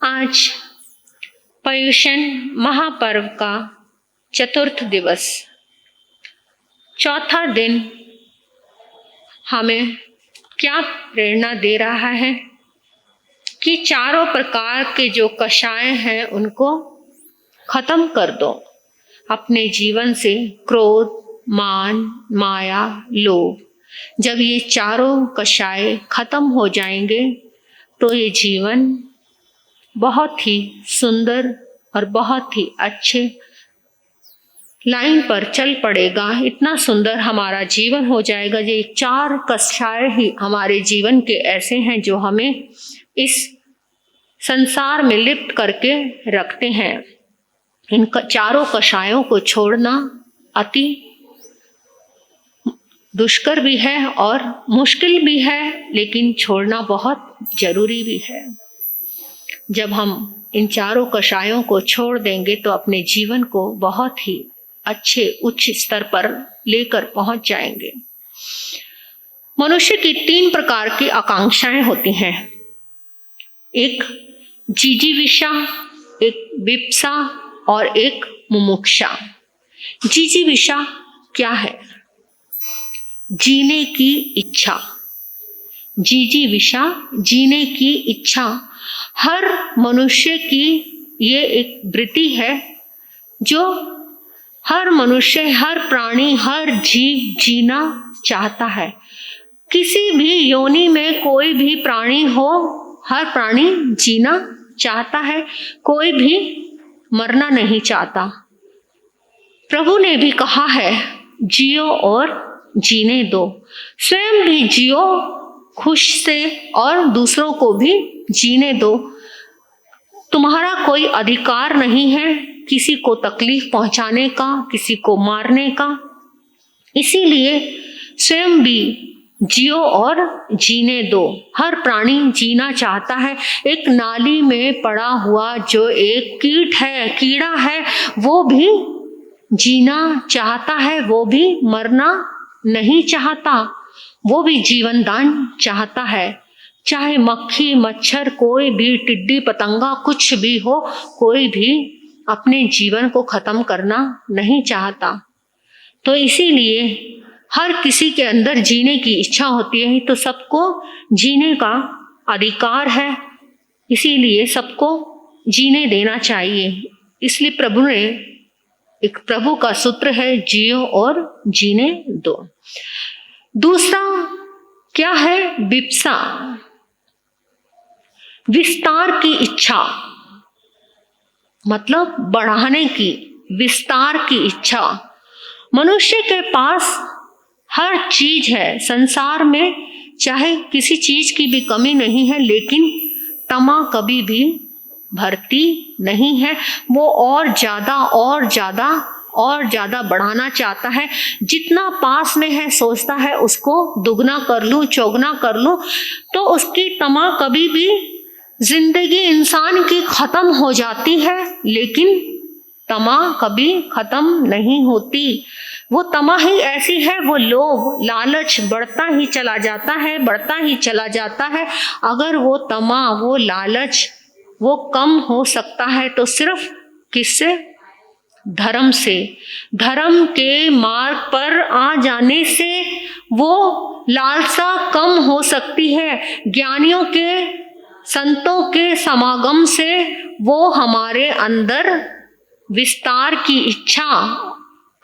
आज पर्युषण महापर्व का चतुर्थ दिवस, चौथा दिन हमें क्या प्रेरणा दे रहा है कि चारों प्रकार के जो कषाय हैं उनको खत्म कर दो। अपने जीवन से क्रोध, मान, माया, लोभ, जब ये चारों कषाय खत्म हो जाएंगे तो ये जीवन बहुत ही सुंदर और बहुत ही अच्छे लाइन पर चल पड़ेगा। इतना सुंदर हमारा जीवन हो जाएगा। ये चार कषाय ही हमारे जीवन के ऐसे हैं जो हमें इस संसार में लिप्त करके रखते हैं। इन चारों कषायों को छोड़ना अति दुष्कर भी है और मुश्किल भी है, लेकिन छोड़ना बहुत जरूरी भी है। जब हम इन चारों कषायों को छोड़ देंगे तो अपने जीवन को बहुत ही अच्छे उच्च स्तर पर लेकर पहुंच जाएंगे। मनुष्य की 3 प्रकार की आकांक्षाएं होती हैं। एक जिजीविषा, एक विप्सा और एक मुमुक्षा। जिजीविषा क्या है? जीने की इच्छा। जिजीविषा जीने की इच्छा हर मनुष्य की ये एक वृत्ति है जो हर मनुष्य, हर प्राणी, हर जीव जीना चाहता है। किसी भी योनि में कोई भी प्राणी हो, हर प्राणी जीना चाहता है, कोई भी मरना नहीं चाहता। प्रभु ने भी कहा है जियो और जीने दो। स्वयं भी जियो खुश से और दूसरों को भी जीने दो। तुम्हारा कोई अधिकार नहीं है किसी को तकलीफ पहुंचाने का, किसी को मारने का। इसीलिए स्वयं भी जियो और जीने दो। हर प्राणी जीना चाहता है। एक नाली में पड़ा हुआ जो एक कीड़ा है, वो भी जीना चाहता है, वो भी मरना नहीं चाहता, वो भी जीवन दान चाहता है। चाहे मक्खी, मच्छर, कोई भी टिड्डी, पतंगा, कुछ भी हो, कोई भी अपने जीवन को खत्म करना नहीं चाहता। तो इसीलिए हर किसी के अंदर जीने की इच्छा होती है, तो सबको जीने का अधिकार है। इसीलिए सबको जीने देना चाहिए। इसलिए प्रभु का सूत्र है जियो और जीने दो। दूसरा क्या है? विप्सा, विस्तार की इच्छा, मतलब बढ़ाने की, विस्तार की इच्छा। मनुष्य के पास हर चीज है संसार में, चाहे किसी चीज की भी कमी नहीं है, लेकिन तमा कभी भी भरती नहीं है। वो और ज्यादा बढ़ाना चाहता है। जितना पास में है सोचता है उसको दुगना कर लूं, चौगुना कर लूं। तो उसकी तमा कभी भी, जिंदगी इंसान की खत्म हो जाती है, लेकिन तमा कभी खत्म नहीं होती। वो तमा ही ऐसी है, वो लोभ, लालच बढ़ता ही चला जाता है, बढ़ता ही चला जाता है। अगर वो तमा, वो लालच, वो कम हो सकता है तो सिर्फ किससे? धर्म से। धर्म के मार्ग पर आ जाने से वो लालसा कम हो सकती है। ज्ञानियों के, संतों के समागम से वो हमारे अंदर विस्तार की इच्छा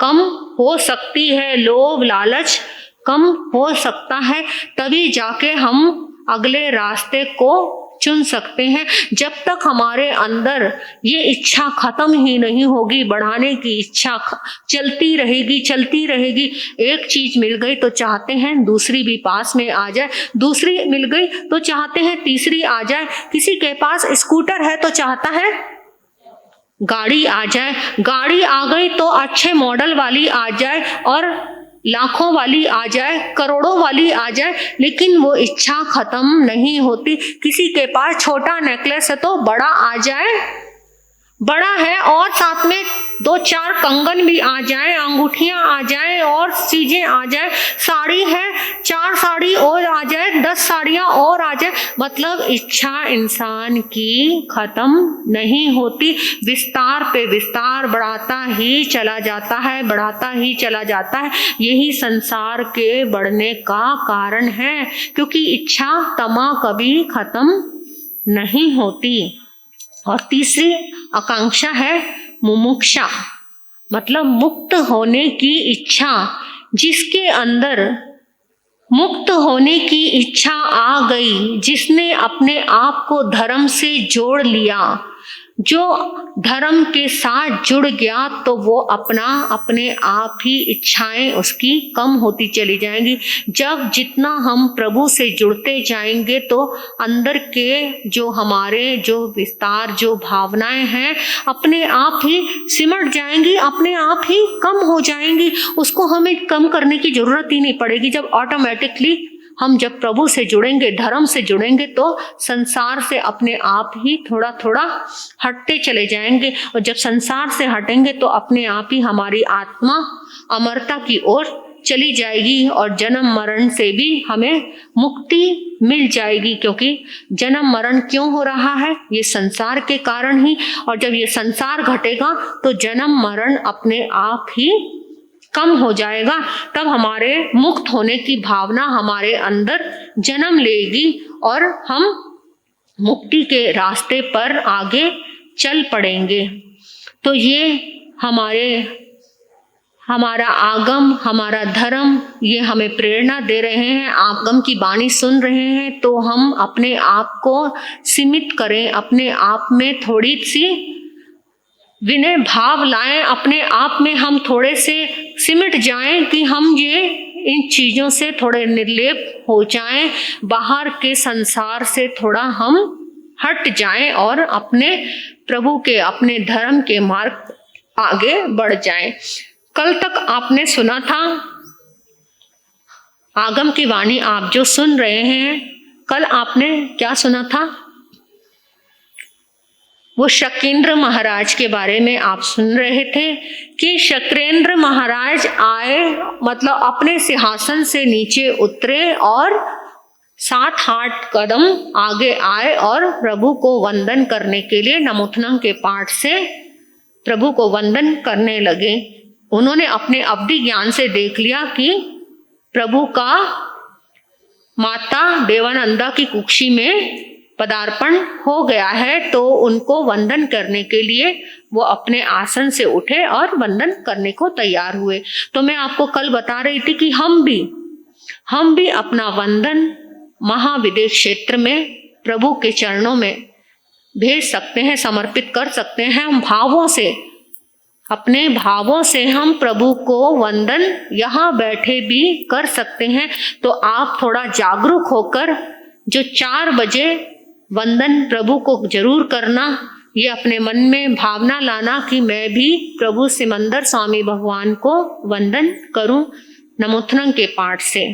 कम हो सकती है, लोभ लालच कम हो सकता है। तभी जाके हम अगले रास्ते को चुन सकते हैं। जब तक हमारे अंदर ये इच्छा खत्म ही नहीं होगी, बढ़ाने की इच्छा चलती रहेगी। एक चीज मिल गई तो चाहते हैं दूसरी भी पास में आ जाए, दूसरी मिल गई तो चाहते हैं तीसरी आ जाए। किसी के पास स्कूटर है तो चाहता है गाड़ी आ जाए, गाड़ी आ गई तो अच्छे मॉडल वाली आ जाए और लाखों वाली आ जाए, करोड़ों वाली आ जाए, लेकिन वो इच्छा खत्म नहीं होती। किसी के पास छोटा नेकलेस है तो बड़ा आ जाए, बड़ा है और साथ में 2-4 कंगन भी आ जाए, अंगूठियां आ जाए और चीजें आ जाए, साड़ी है 4 साड़ी और आ जाए, 10 साड़ियां और आ जाए, मतलब इच्छा इंसान की खत्म नहीं होती। विस्तार पे विस्तार बढ़ाता ही चला जाता है, बढ़ाता ही चला जाता है। यही संसार के बढ़ने का कारण है, क्योंकि इच्छा तमा कभी खत्म नहीं होती। और तीसरी आकांक्षा है मुमुक्षा, मतलब मुक्त होने की इच्छा। जिसके अंदर मुक्त होने की इच्छा आ गई, जिसने अपने आप को धर्म से जोड़ लिया, जो धर्म के साथ जुड़ गया, तो वो अपने आप ही इच्छाएं उसकी कम होती चली जाएंगी। जब जितना हम प्रभु से जुड़ते जाएंगे तो अंदर के जो हमारे जो विस्तार, जो भावनाएं हैं, अपने आप ही सिमट जाएंगी, अपने आप ही कम हो जाएंगी। उसको हमें कम करने की जरूरत ही नहीं पड़ेगी। जब ऑटोमेटिकली हम जब प्रभु से जुड़ेंगे, धर्म से जुड़ेंगे, तो संसार से अपने आप ही थोड़ा थोड़ा हटते चले जाएंगे। और जब संसार से हटेंगे तो अपने आप ही हमारी आत्मा अमरता की ओर चली जाएगी और जन्म मरण से भी हमें मुक्ति मिल जाएगी। क्योंकि जन्म मरण क्यों हो रहा है? ये संसार के कारण ही। और जब ये संसार घटेगा तो जन्म मरण अपने आप ही कम हो जाएगा। तब हमारे मुक्त होने की भावना हमारे अंदर जन्म लेगी और हम मुक्ति के रास्ते पर आगे चल पड़ेंगे। तो ये हमारा आगम, हमारा धर्म, ये हमें प्रेरणा दे रहे हैं। आगम की वाणी सुन रहे हैं तो हम अपने आप को सीमित करें, अपने आप में थोड़ी सी विनय भाव लाएं, अपने आप में हम थोड़े से सिमट जाएं कि हम ये इन चीज़ों से थोड़े निर्लेप हो जाएं, बाहर के संसार से थोड़ा हम हट जाएं और अपने प्रभु के, अपने धर्म के मार्ग आगे बढ़ जाएं। कल तक आपने सुना था आगम की वाणी, आप जो सुन रहे हैं, कल आपने क्या सुना था? वो शक्रेंद्र महाराज के बारे में आप सुन रहे थे कि शक्रेंद्र महाराज आए, मतलब अपने सिंहासन से नीचे उतरे और 7-8 कदम आगे आए और प्रभु को वंदन करने के लिए नमोथनम के पाठ से प्रभु को वंदन करने लगे। उन्होंने अपने अवधि ज्ञान से देख लिया कि प्रभु का माता देवानंदा की कुक्षी में पदार्पण हो गया है, तो उनको वंदन करने के लिए वो अपने आसन से उठे और वंदन करने को तैयार हुए। तो मैं आपको कल बता रही थी कि हम भी अपना वंदन महाविदेश क्षेत्र में प्रभु के चरणों में भेज सकते हैं, समर्पित कर सकते हैं। हम भावों से, अपने भावों से हम प्रभु को वंदन यहाँ बैठे भी कर सकते हैं। तो आप थोड़ा जागरूक होकर जो 4 बजे वंदन प्रभु को जरूर करना, ये अपने मन में भावना लाना कि मैं भी प्रभु सिमंदर स्वामी भगवान को वंदन करूं नमोथनम के पाठ से।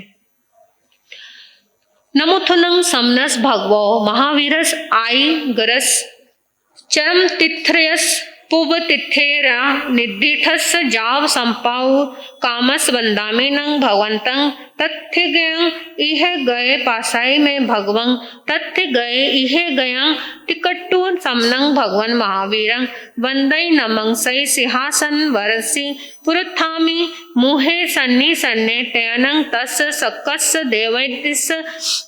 नमोथनम समनस भगवो महावीरस आई गरस चरम तिथ्रयस पुब तिथेरा निदिठस जाव संपाऊ कामस वंदामी नंग भगवंतं तथ्य गयं इह गए पासाई में भगवं तथ्य गए इह गयं टिकट्टू समनंग भगवन महावीरं वंदई नमंग सई सिंहासन वरसी पुरथामी मुहे सन्नी सन्ने टयनंग तस् सक्कस देवैतिस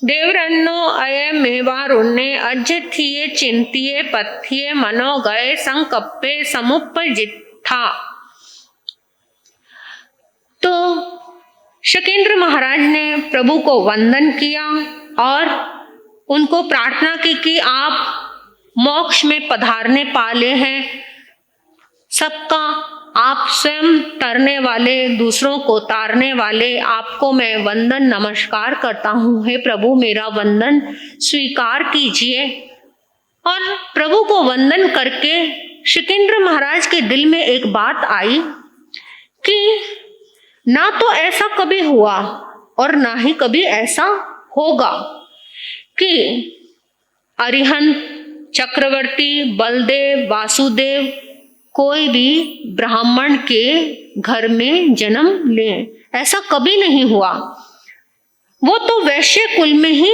देवरन्नो अय मेवारुण्य अज थिये चिंतिये पथिये मनो गए संकप्पे समुपजित्था। तो शक्रेंद्र महाराज ने प्रभु को वंदन किया और उनको प्रार्थना की कि आप मोक्ष में पधारने पाले हैं, सबका आप स्वयं तरने वाले, दूसरों को तारने वाले, आपको मैं वंदन नमस्कार करता हूँ। हे प्रभु, मेरा वंदन स्वीकार कीजिए। और प्रभु को वंदन करके शक्रेंद्र महाराज के दिल में एक बात आई कि ना तो ऐसा कभी हुआ और ना ही कभी ऐसा होगा कि अरिहंत चक्रवर्ती, बलदेव, वासुदेव कोई भी ब्राह्मण के घर में जन्म ले, ऐसा कभी नहीं हुआ। वो तो वैश्य कुल में ही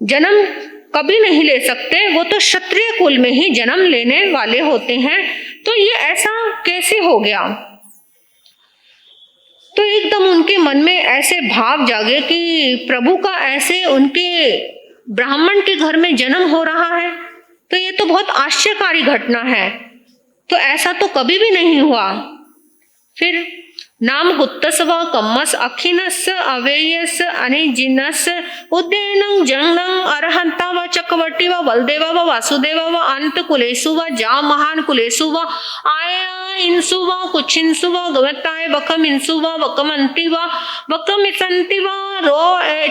जन्म कभी नहीं ले सकते, वो तो क्षत्रिय कुल में ही जन्म लेने वाले होते हैं। तो ये ऐसा कैसे हो गया? तो एकदम उनके मन में ऐसे भाव जागे कि प्रभु का ऐसे उनके ब्राह्मण के घर में जन्म हो रहा है, तो ये तो बहुत आश्चर्यकारी घटना है, तो ऐसा तो कभी भी नहीं हुआ। फिर नाम हुत्तस व कम्मस अखिनस अवेयस अनिजिनस उद्यनं जंगलं अरहंता व चक्रवर्ती व बलदेव व वासुदेव व अंत कुलेशु व जा महान कुलेशु व आया इंसु व कुचिंसु व गवताय वकम इंसु व वकमंती व वकमिसंती व रो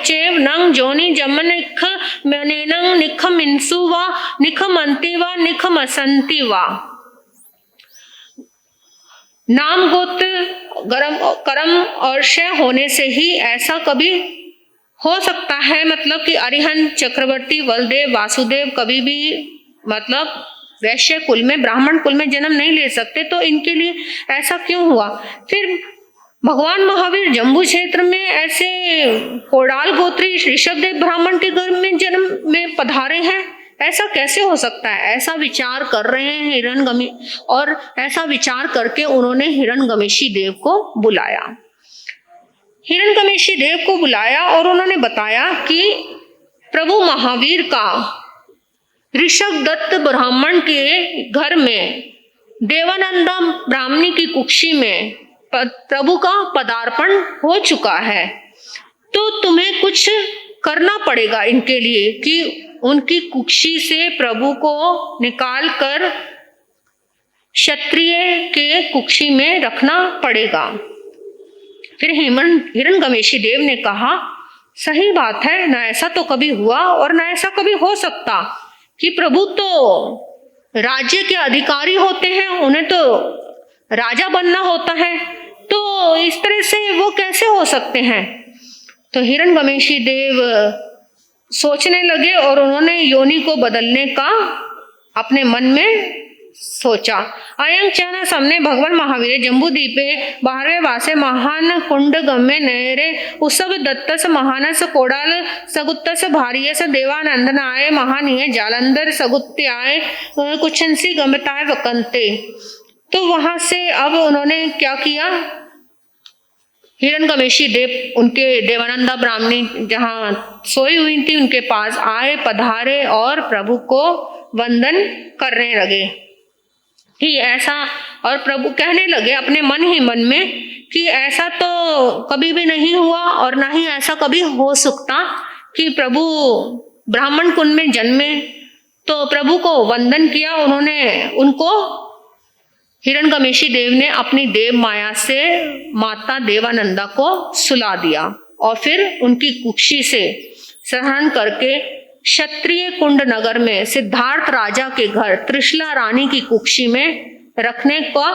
चेव नंग जोनी जमन निख मनेनं निखम इंसु व निखमंती व निखमसंती व। नाम गोत्र कर्म और क्षय होने से ही ऐसा कभी हो सकता है, मतलब कि अरिहंत, चक्रवर्ती, बलदेव, वासुदेव कभी भी मतलब वैश्य कुल में, ब्राह्मण कुल में जन्म नहीं ले सकते, तो इनके लिए ऐसा क्यों हुआ? फिर भगवान महावीर जम्बू क्षेत्र में ऐसे कोडाल गोत्री ऋषभदेव ब्राह्मण के घर में जन्म में पधारे हैं, ऐसा कैसे हो सकता है? ऐसा विचार कर रहे हैं हिरण्यगमी, और ऐसा विचार करके उन्होंने हिरण्यगमेशी देव को बुलाया। हिरण्यगमेशी देव को बुलाया और उन्होंने बताया कि प्रभु महावीर का ऋषभदत्त ब्राह्मण के घर में देवानंदा ब्राह्मणी की कुक्षी में प्रभु का पदार्पण हो चुका है, तो तुम्हें कुछ करना पड़ेगा इनके लिए कि उनकी कुक्षी से प्रभु को निकाल कर क्षत्रिय के कुक्षी में रखना पड़ेगा। फिर हिरण्यगमेशी देव ने कहा, सही बात है, ना ऐसा तो कभी हुआ और ना ऐसा कभी हो सकता कि प्रभु तो राज्य के अधिकारी होते हैं, उन्हें तो राजा बनना होता है, तो इस तरह से वो कैसे हो सकते हैं? तो हिरण्यगमेशी देव सोचने लगे और उन्होंने योनि को बदलने का अपने मन में सोचा। अयं चन सामने भगवान महावीर जम्बू द्वीपे 12वें वासे महान कुंड गम्य नयरे उत्सव दत्तस महानस कोडाल सगुत्तस भारियस देवानंदनाय महानीय जालंधर सगुत्याय कुछंसी गमताय वकंते। तो वहां से अब उन्होंने क्या किया? हिरण्यगमेशी देव उनके देवानंदा ब्राह्मणी जहाँ सोई हुई थी उनके पास आए, पधारे और प्रभु को वंदन करने लगे कि ऐसा, और प्रभु कहने लगे अपने मन ही मन में कि ऐसा तो कभी भी नहीं हुआ और ना ही ऐसा कभी हो सकता कि प्रभु ब्राह्मण कुल में जन्मे। तो प्रभु को वंदन किया उन्होंने, उनको हिरण्यगमेशी देव ने अपनी देव माया से माता देवानंदा को सुला दिया और फिर उनकी कुक्षी से सहन करके क्षत्रिय कुंड नगर में सिद्धार्थ राजा के घर त्रिशला रानी की कुक्षी में रखने का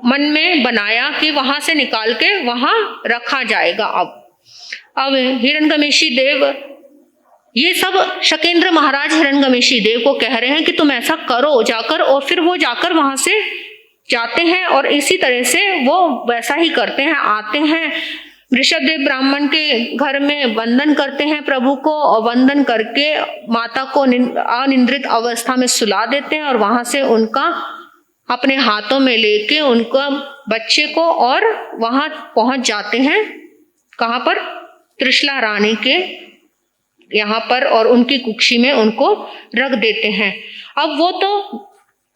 मन में बनाया कि वहां से निकाल के वहां रखा जाएगा। अब हिरण्यगमेशी देव ये सब शकेंद्र महाराज हिरण्यगमेशी देव को कह रहे हैं कि तुम ऐसा करो जाकर, और फिर वो जाकर वहां से जाते हैं और इसी तरह से वो वैसा ही करते हैं, आते हैं ऋषभदेव ब्राह्मण के घर में वंदन करते हैं प्रभु को, और वंदन करके माता को अनिंद्रित अवस्था में सुला देते हैं और वहां से उनका अपने हाथों में लेके उनका बच्चे को और वहां पहुंच जाते हैं। कहाँ पर? त्रिशला रानी के यहाँ पर, और उनकी कुक्षी में उनको रख देते हैं। अब वो तो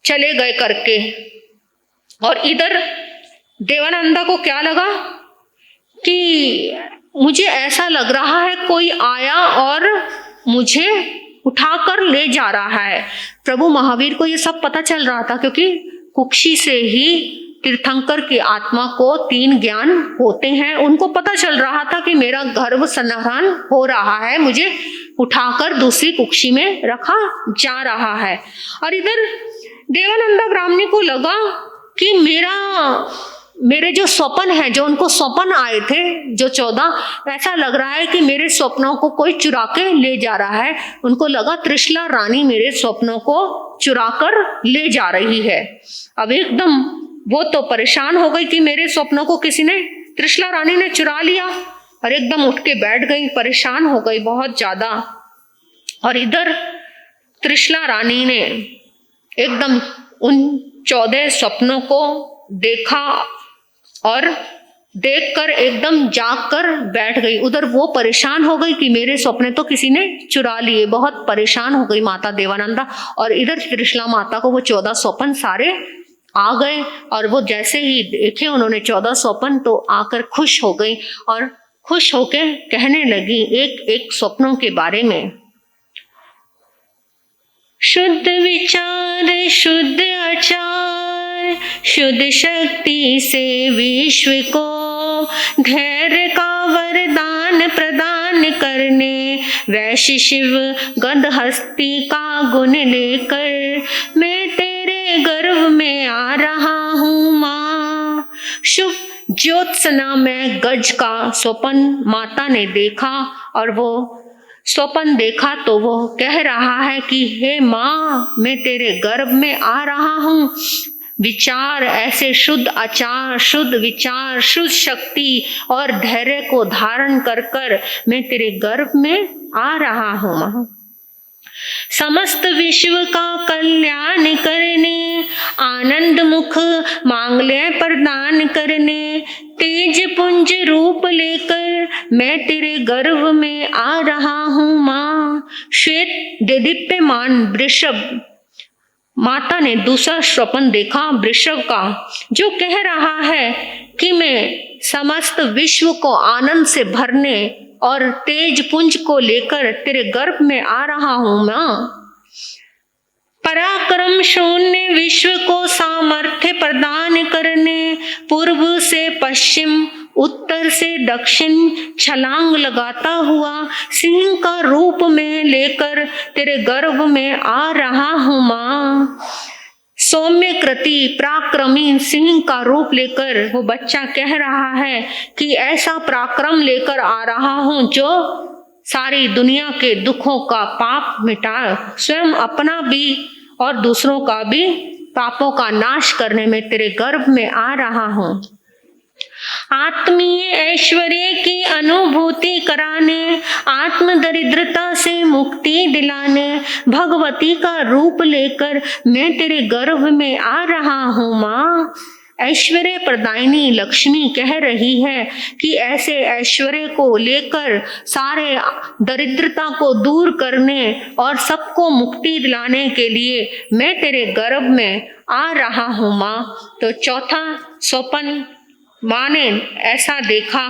चले गए करके, और इधर देवानंदा को क्या लगा कि मुझे ऐसा लग रहा है कोई आया और मुझे उठाकर ले जा रहा है। प्रभु महावीर को ये सब पता चल रहा था, क्योंकि कुक्षी से ही तीर्थंकर की आत्मा को 3 ज्ञान होते हैं। उनको पता चल रहा था कि मेरा गर्भ संहरण हो रहा है, मुझे उठाकर दूसरी कुक्षी में रखा जा रहा है। और इधर देवानंदा ब्राह्मणी को लगा कि मेरे जो स्वप्न है, जो उनको स्वप्न आए थे जो 14, ऐसा लग रहा है कि मेरे स्वप्नों को कोई चुरा के ले जा रहा है। उनको लगा त्रिशला रानी मेरे स्वप्नों को चुरा कर ले जा रही है। अब एकदम वो तो परेशान हो गई कि मेरे स्वप्नों को किसी ने, त्रिशला रानी ने चुरा लिया, और एकदम उठ के बैठ गई, परेशान हो गई बहुत ज्यादा। और इधर त्रिशला रानी ने एकदम उन 14 स्वप्नों को देखा और देखकर एकदम जाग कर बैठ गई। उधर वो परेशान हो गई कि मेरे सपने तो किसी ने चुरा लिए, बहुत परेशान हो गई माता देवानंदा। और इधर त्रिशला माता को वो 14 स्वप्न सारे आ गए, और वो जैसे ही देखे उन्होंने 14 स्वप्न तो आकर खुश हो गई, और खुश होके कहने लगी एक एक स्वप्नों के बारे में। शुद्ध विचार, शुद्ध आचार, शुद्ध शक्ति से विश्व को धैर्य का वरदान प्रदान करने, वैश्य शिव गंध हस्ती का गुण लेकर मैं तेरे गर्भ में आ रहा हूँ माँ। शुभ ज्योत्सना में गज का स्वप्न माता ने देखा, और वो स्वप्न देखा तो वो कह रहा है कि हे माँ, मैं तेरे गर्भ में आ रहा हूँ। विचार, ऐसे शुद्ध आचार, शुद्ध विचार, शुद्ध शक्ति और धैर्य को धारण कर कर मैं तेरे गर्भ में आ रहा हूँ माँ। समस्त विश्व का कल्याण करने, आनंद मुख मांगल्य प्रदान करने, तेज पुंज रूप लेकर मैं तेरे गर्भ में आ रहा हूँ माँ। श्वेत देदीप्यमान वृषभ, माता ने दूसरा स्वप्न देखा वृषभ का, जो कह रहा है कि मैं समस्त विश्व को आनंद से भरने और तेज पुंज को लेकर तेरे गर्भ में आ रहा हूं मां। पराक्रम शून्य विश्व को सामर्थ्य प्रदान करने, पूर्व से पश्चिम उत्तर से दक्षिण छलांग लगाता हुआ सिंह का रूप में लेकर तेरे गर्भ में आ रहा हूं मां। सौम्य कृति पराक्रमी सिंह का रूप लेकर वो बच्चा कह रहा है कि ऐसा पराक्रम लेकर आ रहा हूं जो सारी दुनिया के दुखों का पाप मिटा, स्वयं अपना भी और दूसरों का भी पापों का नाश करने में तेरे गर्भ में आ रहा हूं। आत्मीय ऐश्वर्य की अनुभूति कराने, आत्म दरिद्रता से मुक्ति दिलाने, भगवती का रूप लेकर मैं तेरे गर्भ में आ रहा हूँ माँ। ऐश्वर्य प्रदायिनी लक्ष्मी कह रही है कि ऐसे ऐश्वर्य को लेकर सारे दरिद्रता को दूर करने और सबको मुक्ति दिलाने के लिए मैं तेरे गर्भ में आ रहा हूँ माँ। तो चौथा स्वप्न माँ ने ऐसा देखा।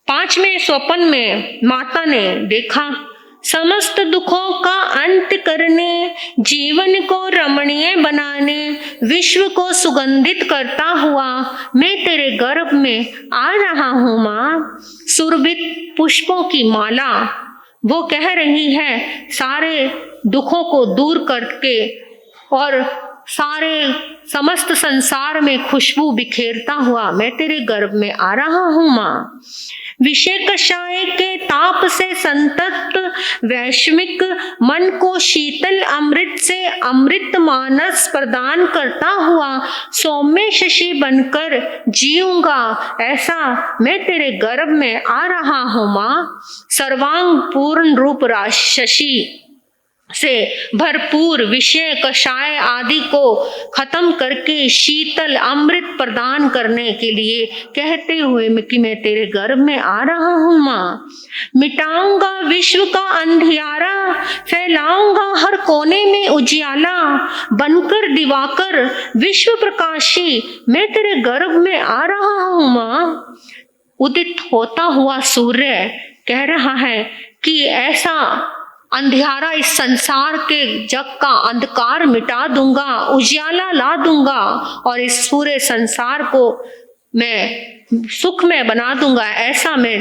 पांचवें स्वप्न में माता ने देखा, समस्त दुखों का अंत करने, जीवन को रमणीय बनाने, विश्व को सुगंधित करता हुआ मैं तेरे गर्भ में आ रहा हूँ माँ। सुरभित पुष्पों की माला वो कह रही है सारे दुखों को दूर करके और सारे समस्त संसार में खुशबू बिखेरता हुआ मैं तेरे गर्भ में आ रहा हूँ माँ। विषय कषाय के ताप से संतप्त वैश्विक मन को शीतल अमृत से अमृत मानस प्रदान करता हुआ सौम्य शशि बनकर जीऊंगा, ऐसा मैं तेरे गर्भ में आ रहा हूँ माँ। सर्वांग पूर्ण रूप शशि से भरपूर विषय कषाय आदि को खत्म करके शीतल अमृत प्रदान करने के लिए कहते हुए कि मैं तेरे गर्भ में आ रहा हूँ माँ। मिटाऊंगा विश्व का अंधियारा, फैलाऊंगा हर कोने में उजियाला, बनकर दिवाकर विश्व प्रकाशी मैं तेरे गर्भ में आ रहा हूँ माँ। उदित होता हुआ सूर्य कह रहा है कि ऐसा अंधियारा इस संसार के जग का अंधकार मिटा दूंगा, उजियाला ला दूंगा और इस पूरे संसार को मैं सुख में बना दूंगा, ऐसा मैं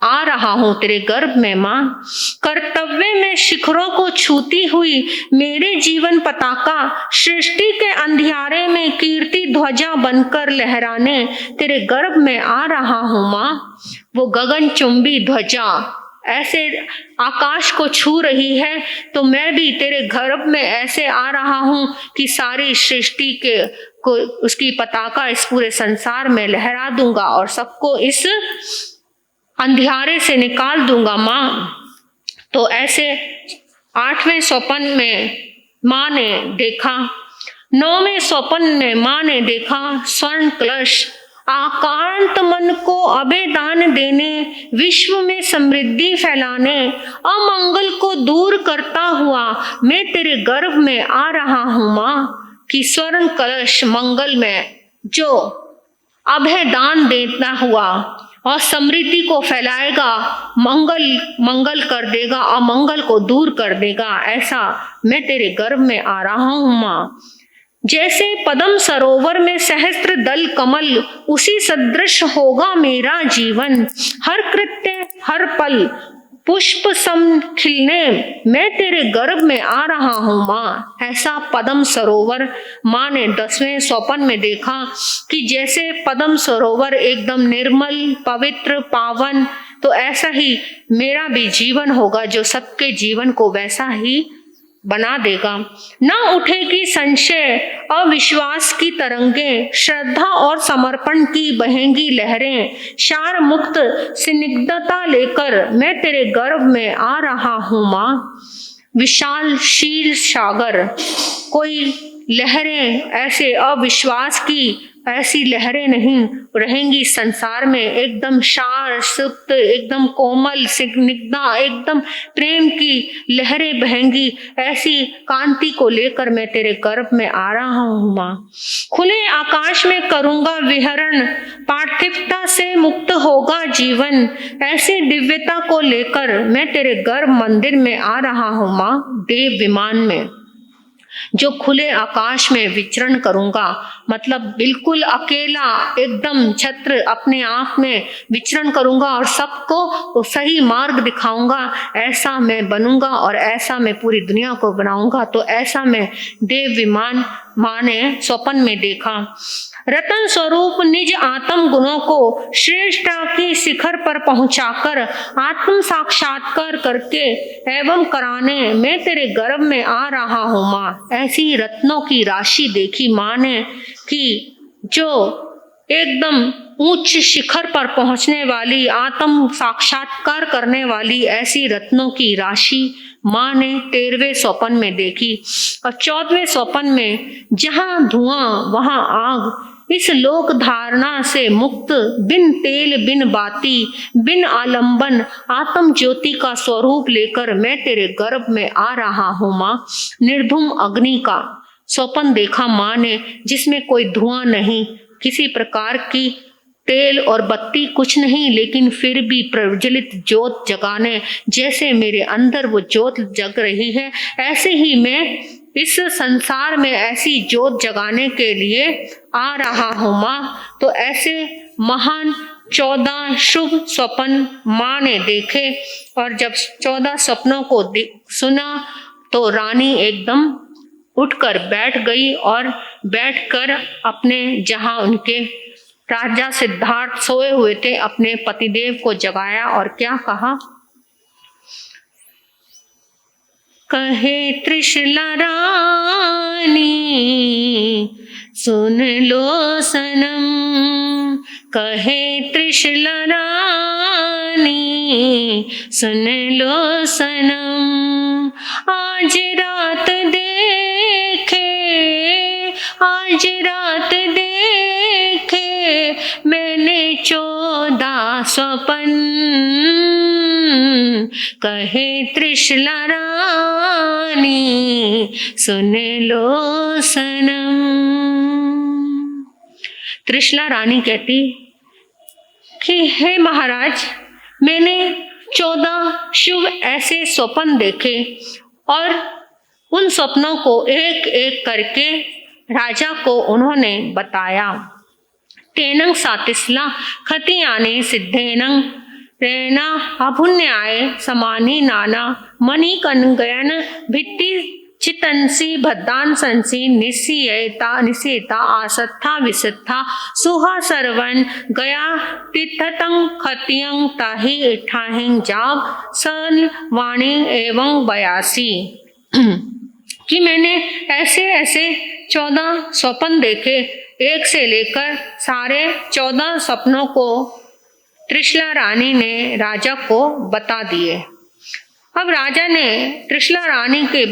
आ रहा हूँ तेरे गर्भ में माँ। कर्तव्य में शिखरों को छूती हुई मेरे जीवन पताका सृष्टि के अंधियारे में कीर्ति ध्वजा बनकर लहराने तेरे गर्भ में आ रहा हूँ माँ। वो गगनचुंबी ध्वजा ऐसे आकाश को छू रही है, तो मैं भी तेरे गर्भ में ऐसे आ रहा हूँ कि सारी सृष्टि के को उसकी पताका इस पूरे संसार में लहरा दूंगा और सबको इस अंधियारे से निकाल दूंगा माँ। तो ऐसे 8वें स्वपन में माँ ने देखा, 9वें स्वपन में माँ ने देखा स्वर्ण कलश आकांत मन को अभय दान देने, विश्व में समृद्धि फैलाने, अमंगल को दूर करता हुआ मैं तेरे गर्भ में आ रहा हूँ माँ। कि स्वर्ण कलश मंगल में जो अभय दान देता हुआ और समृद्धि को फैलाएगा, मंगल कर देगा, अमंगल को दूर कर देगा, ऐसा मैं तेरे गर्भ में आ रहा हूँ माँ। जैसे पद्म सरोवर में सहस्त्र दल कमल, उसी सदृश होगा मेरा जीवन। हर कृत्य हर पल पुष्प सम खिलने मैं तेरे गर्भ में आ रहा हूँ माँ। ऐसा पद्म सरोवर माँ ने 10वें स्वपन में देखा कि जैसे पद्म सरोवर एकदम निर्मल पवित्र पावन, तो ऐसा ही मेरा भी जीवन होगा जो सबके जीवन को वैसा ही बना देगा। न उठेगी संशय अविश्वास की तरंगे, श्रद्धा और समर्पण की बहेंगी लहरें, सार मुक्त स्निग्धता लेकर मैं तेरे गर्भ में आ रहा हूँ माँ। विशाल शील सागर कोई लहरें ऐसे अविश्वास की ऐसी लहरें नहीं रहेंगी संसार में, एकदम सार सुप्त एकदम कोमल स्निग्धा एकदम प्रेम की लहरें बहेंगी। ऐसी कांति को लेकर मैं तेरे गर्भ में आ रहा हूँ माँ। खुले आकाश में करूँगा विहरण, पार्थिवता से मुक्त होगा जीवन, ऐसी दिव्यता को लेकर मैं तेरे गर्भ मंदिर में आ रहा हूँ माँ। देव विमान में जो खुले आकाश में विचरण करूंगा, मतलब बिल्कुल अकेला एकदम छत्र अपने आप में विचरण करूंगा और सबको सही मार्ग दिखाऊंगा, ऐसा मैं बनूंगा और ऐसा मैं पूरी दुनिया को बनाऊंगा। तो ऐसा मैं देव विमान माँ ने स्वप्न में देखा। रतन स्वरूप निज आत्म गुणों को श्रेष्ठता की शिखर पर पहुंचाकर आत्म साक्षात्कार करके एवं कराने मैं तेरे गर्भ में आ रहा हूँ माँ। ऐसी रत्नों की राशि देखी माँ ने कि जो एकदम उच्च शिखर पर पहुंचने वाली आत्म साक्षात्कार करने वाली ऐसी रत्नों की राशि माँ ने 13वें स्वपन में देखी। और 14वें स्वपन में जहाँ धुआं वहाँ आग, इस लोक धारणा से मुक्त बिन तेल बिन बाती बिन आलंबन आत्म ज्योति का स्वरूप लेकर मैं तेरे गर्भ में आ रहा हूँ माँ। निर्धूम अग्नि का स्वपन देखा माँ ने, जिसमें कोई धुआं नहीं, किसी प्रकार की तेल और बत्ती कुछ नहीं, लेकिन फिर भी प्रज्वलित ज्योत जगाने, जैसे मेरे अंदर वो ज्योत जग रही है ऐसे ही मैं इस संसार में ऐसी ज्योत जगाने के लिए आ रहा हूँ माँ। तो ऐसे महान 14 शुभ स्वप्न माँ ने देखे और जब 14 सपनों को सुना तो रानी एकदम उठकर बैठ गई और बैठकर अपने जहाँ उनके राजा सिद्धार्थ सोए हुए थे अपने पतिदेव को जगाया और क्या कहा। कहे त्रिशला रानी सुन लो सनम, कहे त्रिशला रानी सुन लो सनम, आज रात देखे आज रात देखे मैंने 14 स्वपन, कहे त्रिशला रानी सुन लो सनम। त्रिशला रानी कहती कि हे महाराज, मैंने 14 शुभ ऐसे स्वप्न देखे और उन स्वप्नों को एक एक करके राजा को उन्होंने बताया। तेनंग सातिस्ला खतियाने सिद्धेनंग प्रेरणा अभुन्याय समानी नाना मणि कनगयन भित्ति चितंसी भद्दांसंसी निश्चेता आसत्था विसत्था सुहा सर्वन गया तीर्थतं खतियं ताहि इठाहिं जाग सन वाणी एवं बयासी। कि मैंने ऐसे ऐसे 14 स्वप्न देखे, एक से लेकर सारे 14 सपनों को त्रिशला रानी ने राजा को बता दिए। अब राजा ने त्रिशला रानी के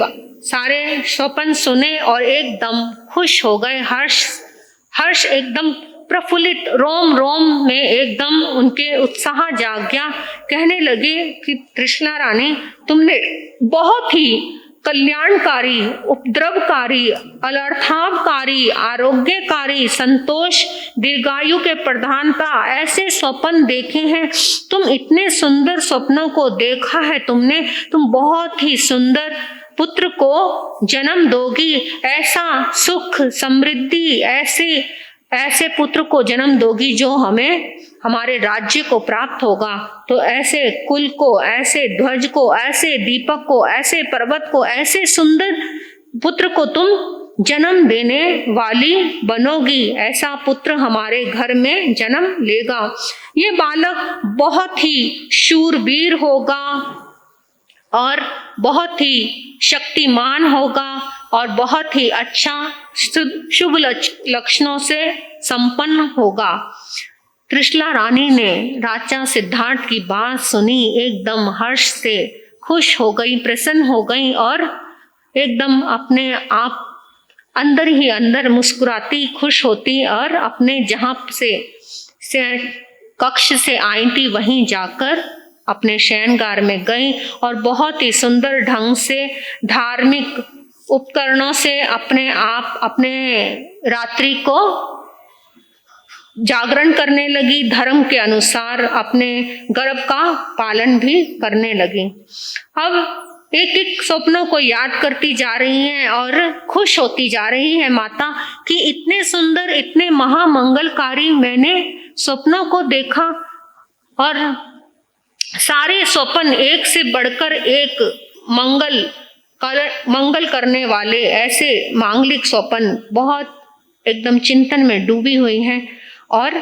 सारे स्वप्न सुने और एकदम खुश हो गए। हर्ष एकदम प्रफुल्लित, रोम रोम में एकदम उनके उत्साह जाग गया। कहने लगे कि त्रिशला रानी, तुमने बहुत ही कल्याणकारी, उपद्रवकारी, अनर्थावकारी, आरोग्यकारी, संतोष, दीर्घायु के प्रधानता ऐसे स्वप्न देखे हैं। तुम इतने सुंदर स्वप्नों को देखा है तुमने, तुम बहुत ही सुंदर पुत्र को जन्म दोगी, ऐसा सुख समृद्धि, ऐसे पुत्र को जन्म दोगी जो हमें हमारे राज्य को प्राप्त होगा। तो ऐसे कुल को, ऐसे ध्वज को, ऐसे दीपक को, ऐसे पर्वत को, ऐसे सुंदर पुत्र को तुम जन्म देने वाली बनोगी, ऐसा पुत्र हमारे घर में जन्म लेगा। ये बालक बहुत ही शूरवीर होगा और बहुत ही शक्तिमान होगा और बहुत ही अच्छा शुभ लक्षणों से संपन्न होगा। त्रिशला रानी ने राजा सिद्धार्थ की बात सुनी, एकदम हर्ष से खुश हो गई, प्रसन्न हो गई और एकदम अपने आप अंदर ही अंदर मुस्कुराती, खुश होती और अपने जहाँ से कक्ष से आई थी वहीं जाकर अपने शयनगार में गई और बहुत ही सुंदर ढंग से धार्मिक उपकरणों से अपने रात्रि को जागरण करने लगी, धर्म के अनुसार अपने गर्भ का पालन भी करने लगी। अब एक एक स्वप्नों को याद करती जा रही हैं और खुश होती जा रही है माता कि इतने सुंदर, इतने महामंगलकारी मैंने स्वप्नों को देखा और सारे स्वप्न एक से बढ़कर एक मंगल करने वाले, ऐसे मांगलिक स्वप्न बहुत एकदम चिंतन में डूबी हुई हैं। और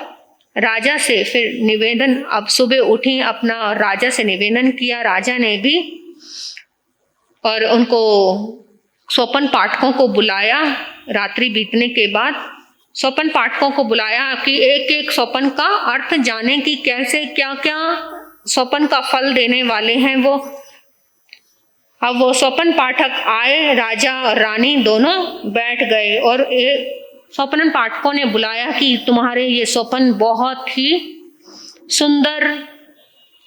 राजा से फिर निवेदन, अब सुबह उठी, अपना राजा से निवेदन किया। राजा ने भी और उनको स्वप्न पाठकों को बुलाया। रात्रि बीतने के बाद स्वप्न पाठकों को बुलाया कि एक एक स्वप्न का अर्थ जाने कि कैसे क्या क्या स्वप्न का फल देने वाले हैं वो। अब वो स्वप्न पाठक आए, राजा और रानी दोनों बैठ गए और एक स्वप्न पाठकों ने बुलाया कि तुम्हारे ये स्वप्न बहुत ही सुंदर,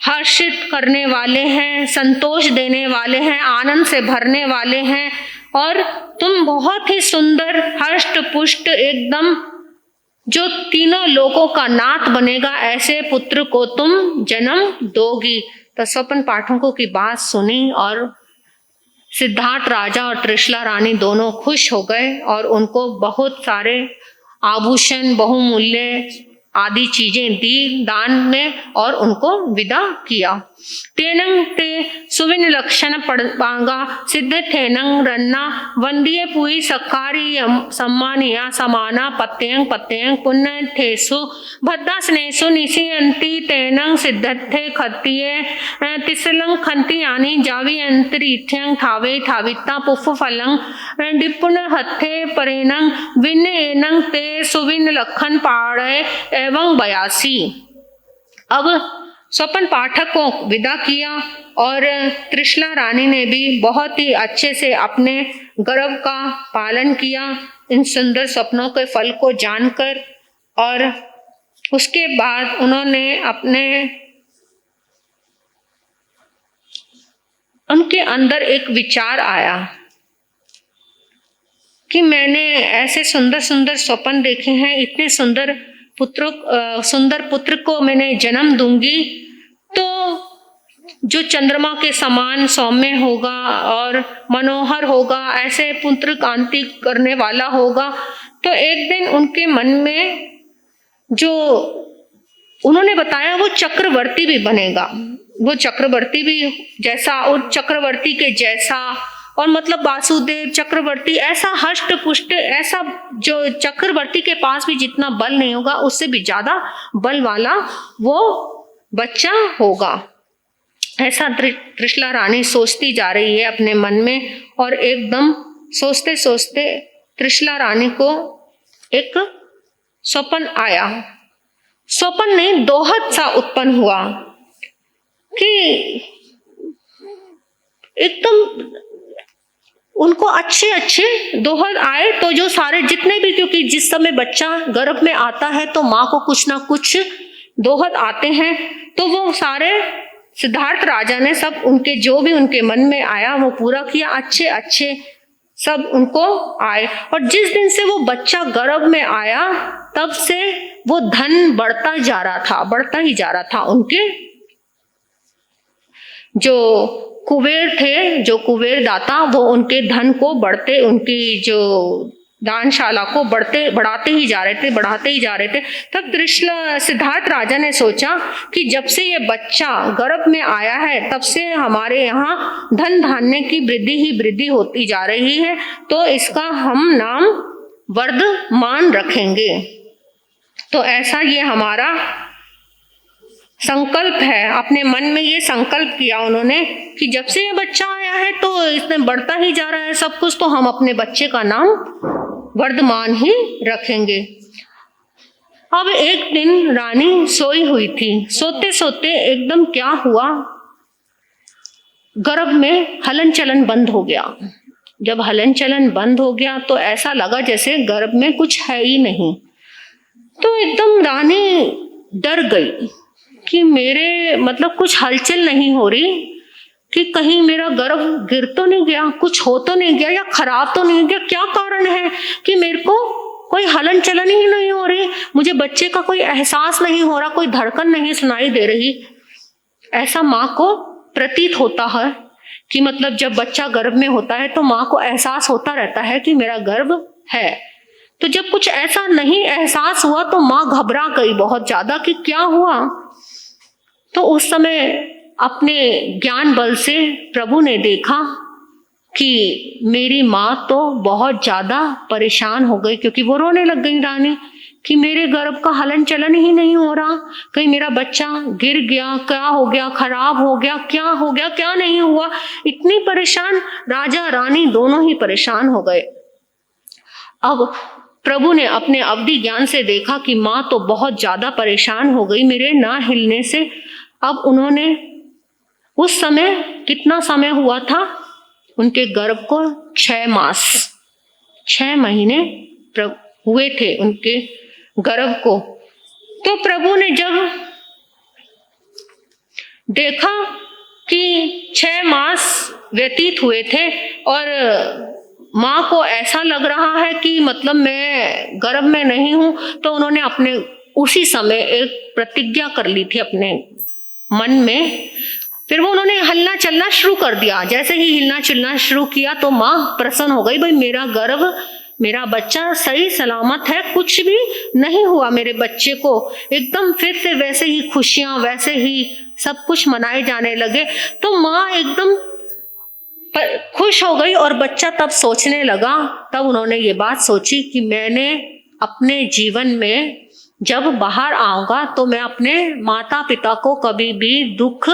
हर्षित करने वाले हैं, संतोष देने वाले हैं, आनंद से भरने वाले हैं और तुम बहुत ही सुंदर, हष्ट पुष्ट, एकदम जो तीनों लोगों का नाथ बनेगा, ऐसे पुत्र को तुम जन्म दोगी। तो स्वप्न पाठकों की बात सुनी और सिद्धार्थ राजा और त्रिशला रानी दोनों खुश हो गए और उनको बहुत सारे आभूषण, बहुमूल्य आदि चीजें दी दान में और उनको विदा किया। तेनंग ते सुविन लक्षण पड़वांगा सिद्ध थेनंग रन्ना वंदिये पुई सकारी सम्मानिया समाना पत्यंग पत्यंग पुण्य थेसु भद्दा स्नेसु निशियंती तेनंग सिद्धथे खत्तिये तिसलंग खंती आनी जावी अंतरिथ्यंग थावे थाविता पुफ फलंग डिपुण हथे परेनंग विन एनंग ते सुविन लखन पाड़े एवं 82। अब स्वप्न पाठक को विदा किया और त्रिशला रानी ने भी बहुत ही अच्छे से अपने गर्भ का पालन किया इन सुंदर स्वप्नों के फल को जानकर। और उसके बाद उनके अंदर एक विचार आया कि मैंने ऐसे सुंदर सुंदर स्वप्न देखे हैं, इतने सुंदर पुत्र को मैंने जन्म दूंगी तो जो चंद्रमा के समान सौम्य होगा और मनोहर होगा, ऐसे पुत्र कांति करने वाला होगा। तो एक दिन उनके मन में जो उन्होंने बताया वो चक्रवर्ती भी बनेगा, वो चक्रवर्ती भी जैसा और चक्रवर्ती के जैसा, और मतलब वासुदेव चक्रवर्ती ऐसा हष्ट पुष्ट, ऐसा जो चक्रवर्ती के पास भी जितना बल नहीं होगा उससे भी ज्यादा बल वाला वो बच्चा होगा। ऐसा त्रिशला रानी सोचती जा रही है अपने मन में, और एकदम सोचते सोचते त्रिशला रानी को एक स्वप्न आया। स्वप्न नहीं, दोहद सा उत्पन्न हुआ कि एकदम उनको अच्छे अच्छे दोहद आए। तो जो सारे जितने भी, क्योंकि जिस समय बच्चा गर्भ में आता है तो माँ को कुछ ना कुछ दोहद आते हैं, तो वो सारे सिद्धार्थ राजा ने सब उनके जो भी उनके मन में आया वो पूरा किया, अच्छे अच्छे सब उनको आए। और जिस दिन से वो बच्चा गर्भ में आया तब से वो धन बढ़ता जा रहा था, बढ़ता ही जा रहा था। उनके जो कुबेर थे, जो कुबेर दाता, वो उनके धन को बढ़ते, उनकी जो दानशाला को बढ़ाते ही जा रहे थे। तब सिद्धार्थ राजा ने सोचा कि जब से ये बच्चा गर्भ में आया है तब से हमारे यहाँ धन धान्य की वृद्धि ही वृद्धि होती जा रही है, तो इसका हम नाम वर्धमान रखेंगे। तो ऐसा ये हमारा संकल्प है। अपने मन में ये संकल्प किया उन्होंने कि जब से ये बच्चा आया है तो इसमें बढ़ता ही जा रहा है सब कुछ, तो हम अपने बच्चे का नाम वर्धमान ही रखेंगे। अब एक दिन रानी सोई हुई थी, सोते सोते एकदम क्या हुआ, गर्भ में हलन चलन बंद हो गया। जब हलन चलन बंद हो गया तो ऐसा लगा जैसे गर्भ में कुछ है ही नहीं। तो एकदम रानी डर गई कि मेरे मतलब कुछ हलचल नहीं हो रही, कि कहीं मेरा गर्भ गिर तो नहीं गया, कुछ हो तो नहीं गया, या खराब तो नहीं गया, क्या कारण है कि मेरे को कोई हलन चलन ही नहीं हो रही, मुझे बच्चे का कोई एहसास नहीं हो रहा, कोई धड़कन नहीं सुनाई दे रही। ऐसा माँ को प्रतीत होता है कि मतलब जब बच्चा गर्भ में होता है तो माँ को एहसास होता रहता है कि मेरा गर्भ है। तो जब कुछ ऐसा नहीं एहसास हुआ तो माँ घबरा गई बहुत ज्यादा कि क्या हुआ। तो उस समय अपने ज्ञान बल से प्रभु ने देखा कि मेरी माँ तो बहुत ज्यादा परेशान हो गई, क्योंकि वो रोने लग गई रानी कि मेरे गर्भ का हलन चलन ही नहीं हो रहा, कहीं मेरा बच्चा गिर गया, क्या हो गया, खराब हो गया, क्या हो गया, क्या नहीं हुआ। इतनी परेशान, राजा रानी दोनों ही परेशान हो गए। अब प्रभु ने अपने अवधि ज्ञान से देखा कि माँ तो बहुत ज्यादा परेशान हो गई मेरे ना हिलने से। अब उन्होंने उस समय कितना समय हुआ था, उनके गर्भ को 6 मास 6 महीने हुए थे उनके गर्भ को। तो प्रभु ने जब देखा कि 6 मास व्यतीत हुए थे और माँ को ऐसा लग रहा है कि मतलब मैं गर्भ में नहीं हूं, तो उन्होंने अपने उसी समय एक प्रतिज्ञा कर ली थी अपने मन में। फिर वो उन्होंने हिलना चलना शुरू कर दिया। जैसे ही हिलना चलना शुरू किया तो माँ प्रसन्न हो गई, भाई मेरा गर्भ, मेरा बच्चा सही सलामत है, कुछ भी नहीं हुआ मेरे बच्चे को। एकदम फिर से वैसे ही खुशियां, वैसे ही सब कुछ मनाए जाने लगे। तो माँ एकदम खुश हो गई और बच्चा तब सोचने लगा, तब उन्होंने ये बात सोची कि मैंने अपने जीवन में जब बाहर आऊंगा तो मैं अपने माता पिता को कभी भी दुख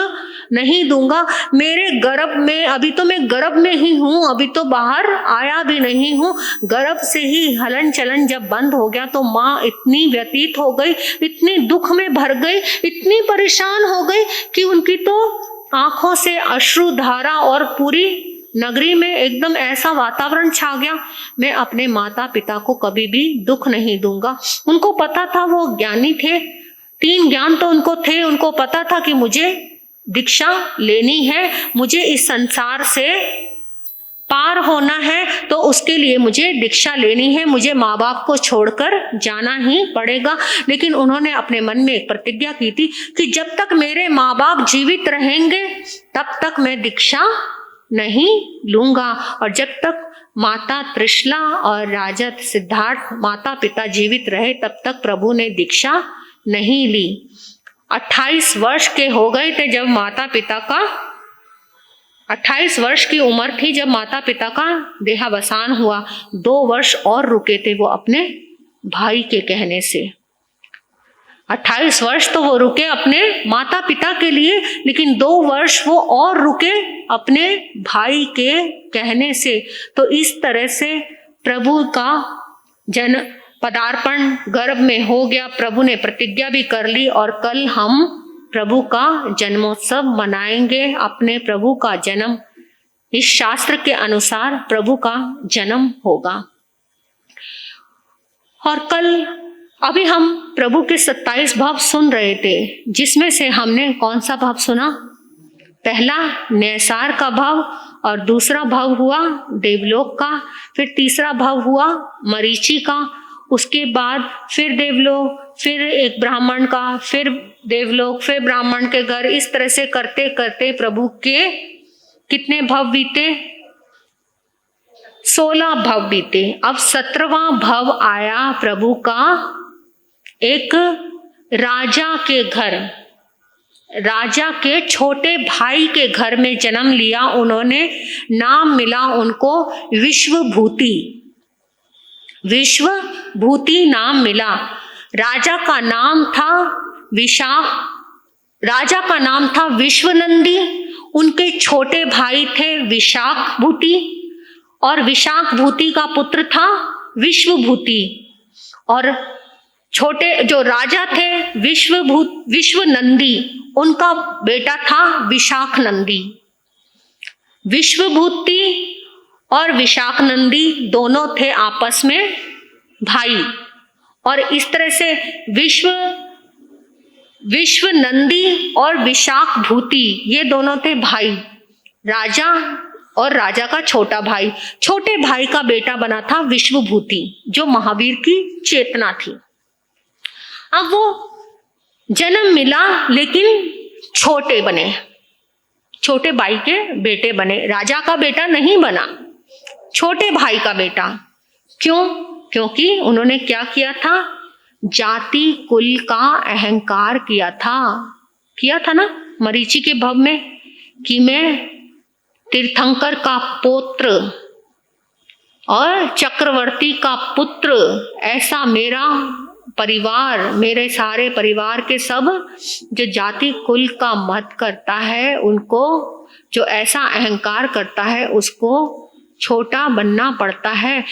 नहीं दूंगा। मेरे गर्भ में, अभी तो मैं गर्भ में ही हूँ, अभी तो बाहर आया भी नहीं हूँ। गर्भ से ही हलन चलन जब बंद हो गया तो माँ इतनी व्यतीत हो गई, इतनी दुख में भर गई, इतनी परेशान हो गई कि उनकी तो आंखों से अश्रु धारा और पूरी नगरी में एकदम ऐसा वातावरण छा गया, मैं अपने माता पिता को कभी भी दुख नहीं दूंगा। उनको पता था, वो ज्ञानी थे, 3 ज्ञान तो उनको थे। उनको पता था कि मुझे दीक्षा लेनी है, मुझे इस संसार से पार होना है, तो उसके लिए मुझे दीक्षा लेनी है, मुझे माँ बाप को छोड़कर जाना ही पड़ेगा। लेकिन उन्होंने अपने मन में एक प्रतिज्ञा की थी कि जब तक मेरे माँ बाप जीवित रहेंगे तब तक मैं दीक्षा नहीं लूंगा। और जब तक माता त्रिशला और राजा सिद्धार्थ माता पिता जीवित रहे तब तक प्रभु ने दीक्षा नहीं ली। 28 वर्ष के हो गए थे जब माता पिता का 28 वर्ष की उम्र थी जब माता पिता का देहावसान हुआ। 2 वर्ष और रुके थे वो अपने भाई के कहने से। 28 वर्ष तो वो रुके अपने माता पिता के लिए, लेकिन 2 वर्ष वो और रुके अपने भाई के कहने से। तो इस तरह से प्रभु का जन पदार्पण गर्भ में हो गया। प्रभु ने प्रतिज्ञा भी कर ली और कल हम प्रभु का जन्मोत्सव मनाएंगे। अपने प्रभु का जन्म इस शास्त्र के अनुसार प्रभु का जन्म होगा। और कल अभी हम प्रभु के 27 भाव सुन रहे थे, जिसमें से हमने कौन सा भाव सुना? पहला न्यायसार का भाव, और दूसरा भाव हुआ देवलोक का, फिर तीसरा भाव हुआ मरीचि का, उसके बाद फिर देवलोक, फिर एक ब्राह्मण का, फिर देवलोक, फिर ब्राह्मण के घर। इस तरह से करते करते प्रभु के कितने भाव बीते? 16 भाव बीते। अब 17वां भाव आया प्रभु का एक राजा के घर, राजा के छोटे भाई के घर में जन्म लिया उन्होंने। नाम मिला उनको विश्वभूति। विश्वभूति नाम मिला। राजा का नाम था विश्वनंदी। उनके छोटे भाई थे विशाखभूति, और विशाखभूति का पुत्र था विश्वभूति। और छोटे जो राजा थे विश्वनंदी, उनका बेटा था विशाखनंदी। विश्वभूति और विशाखनंदी दोनों थे आपस में भाई। और इस तरह से विश्वनंदी और विशाखभूति ये दोनों थे भाई, राजा और राजा का छोटा भाई। छोटे भाई का बेटा बना था विश्वभूति, जो महावीर की चेतना थी। अब वो जन्म मिला लेकिन छोटे बने, छोटे भाई के बेटे बने, राजा का बेटा नहीं बना, छोटे भाई का बेटा। क्यों? क्योंकि उन्होंने क्या किया था? जाति कुल का अहंकार किया था ना मरीचि के भव में, कि मैं तीर्थंकर का पुत्र और चक्रवर्ती का पुत्र, ऐसा मेरा परिवार, मेरे सारे परिवार के सब जो जाति कुल का मत करता है, उनको जो ऐसा अहंकार करता है उसको छोटा बनना पड़ता है।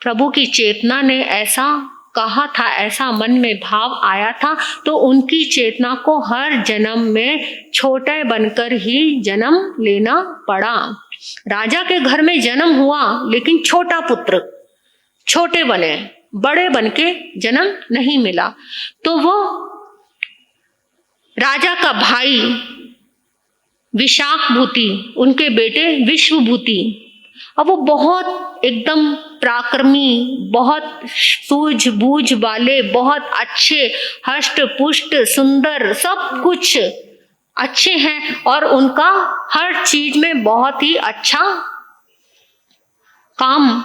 प्रभु की चेतना ने ऐसा कहा था, ऐसा मन में भाव आया था, तो उनकी चेतना को हर जन्म में छोटे बनकर ही जन्म लेना पड़ा। राजा के घर में जन्म हुआ लेकिन छोटा पुत्र, छोटे बने, बड़े बन के जन्म नहीं मिला। तो वो राजा का भाई विशाखभूति, उनके बेटे विश्वभूति, अब वो बहुत एकदम पराक्रमी, बहुत सूझबूझ वाले, बहुत अच्छे, हष्ट पुष्ट सुंदर, सब कुछ अच्छे हैं, और उनका हर चीज में बहुत ही अच्छा काम।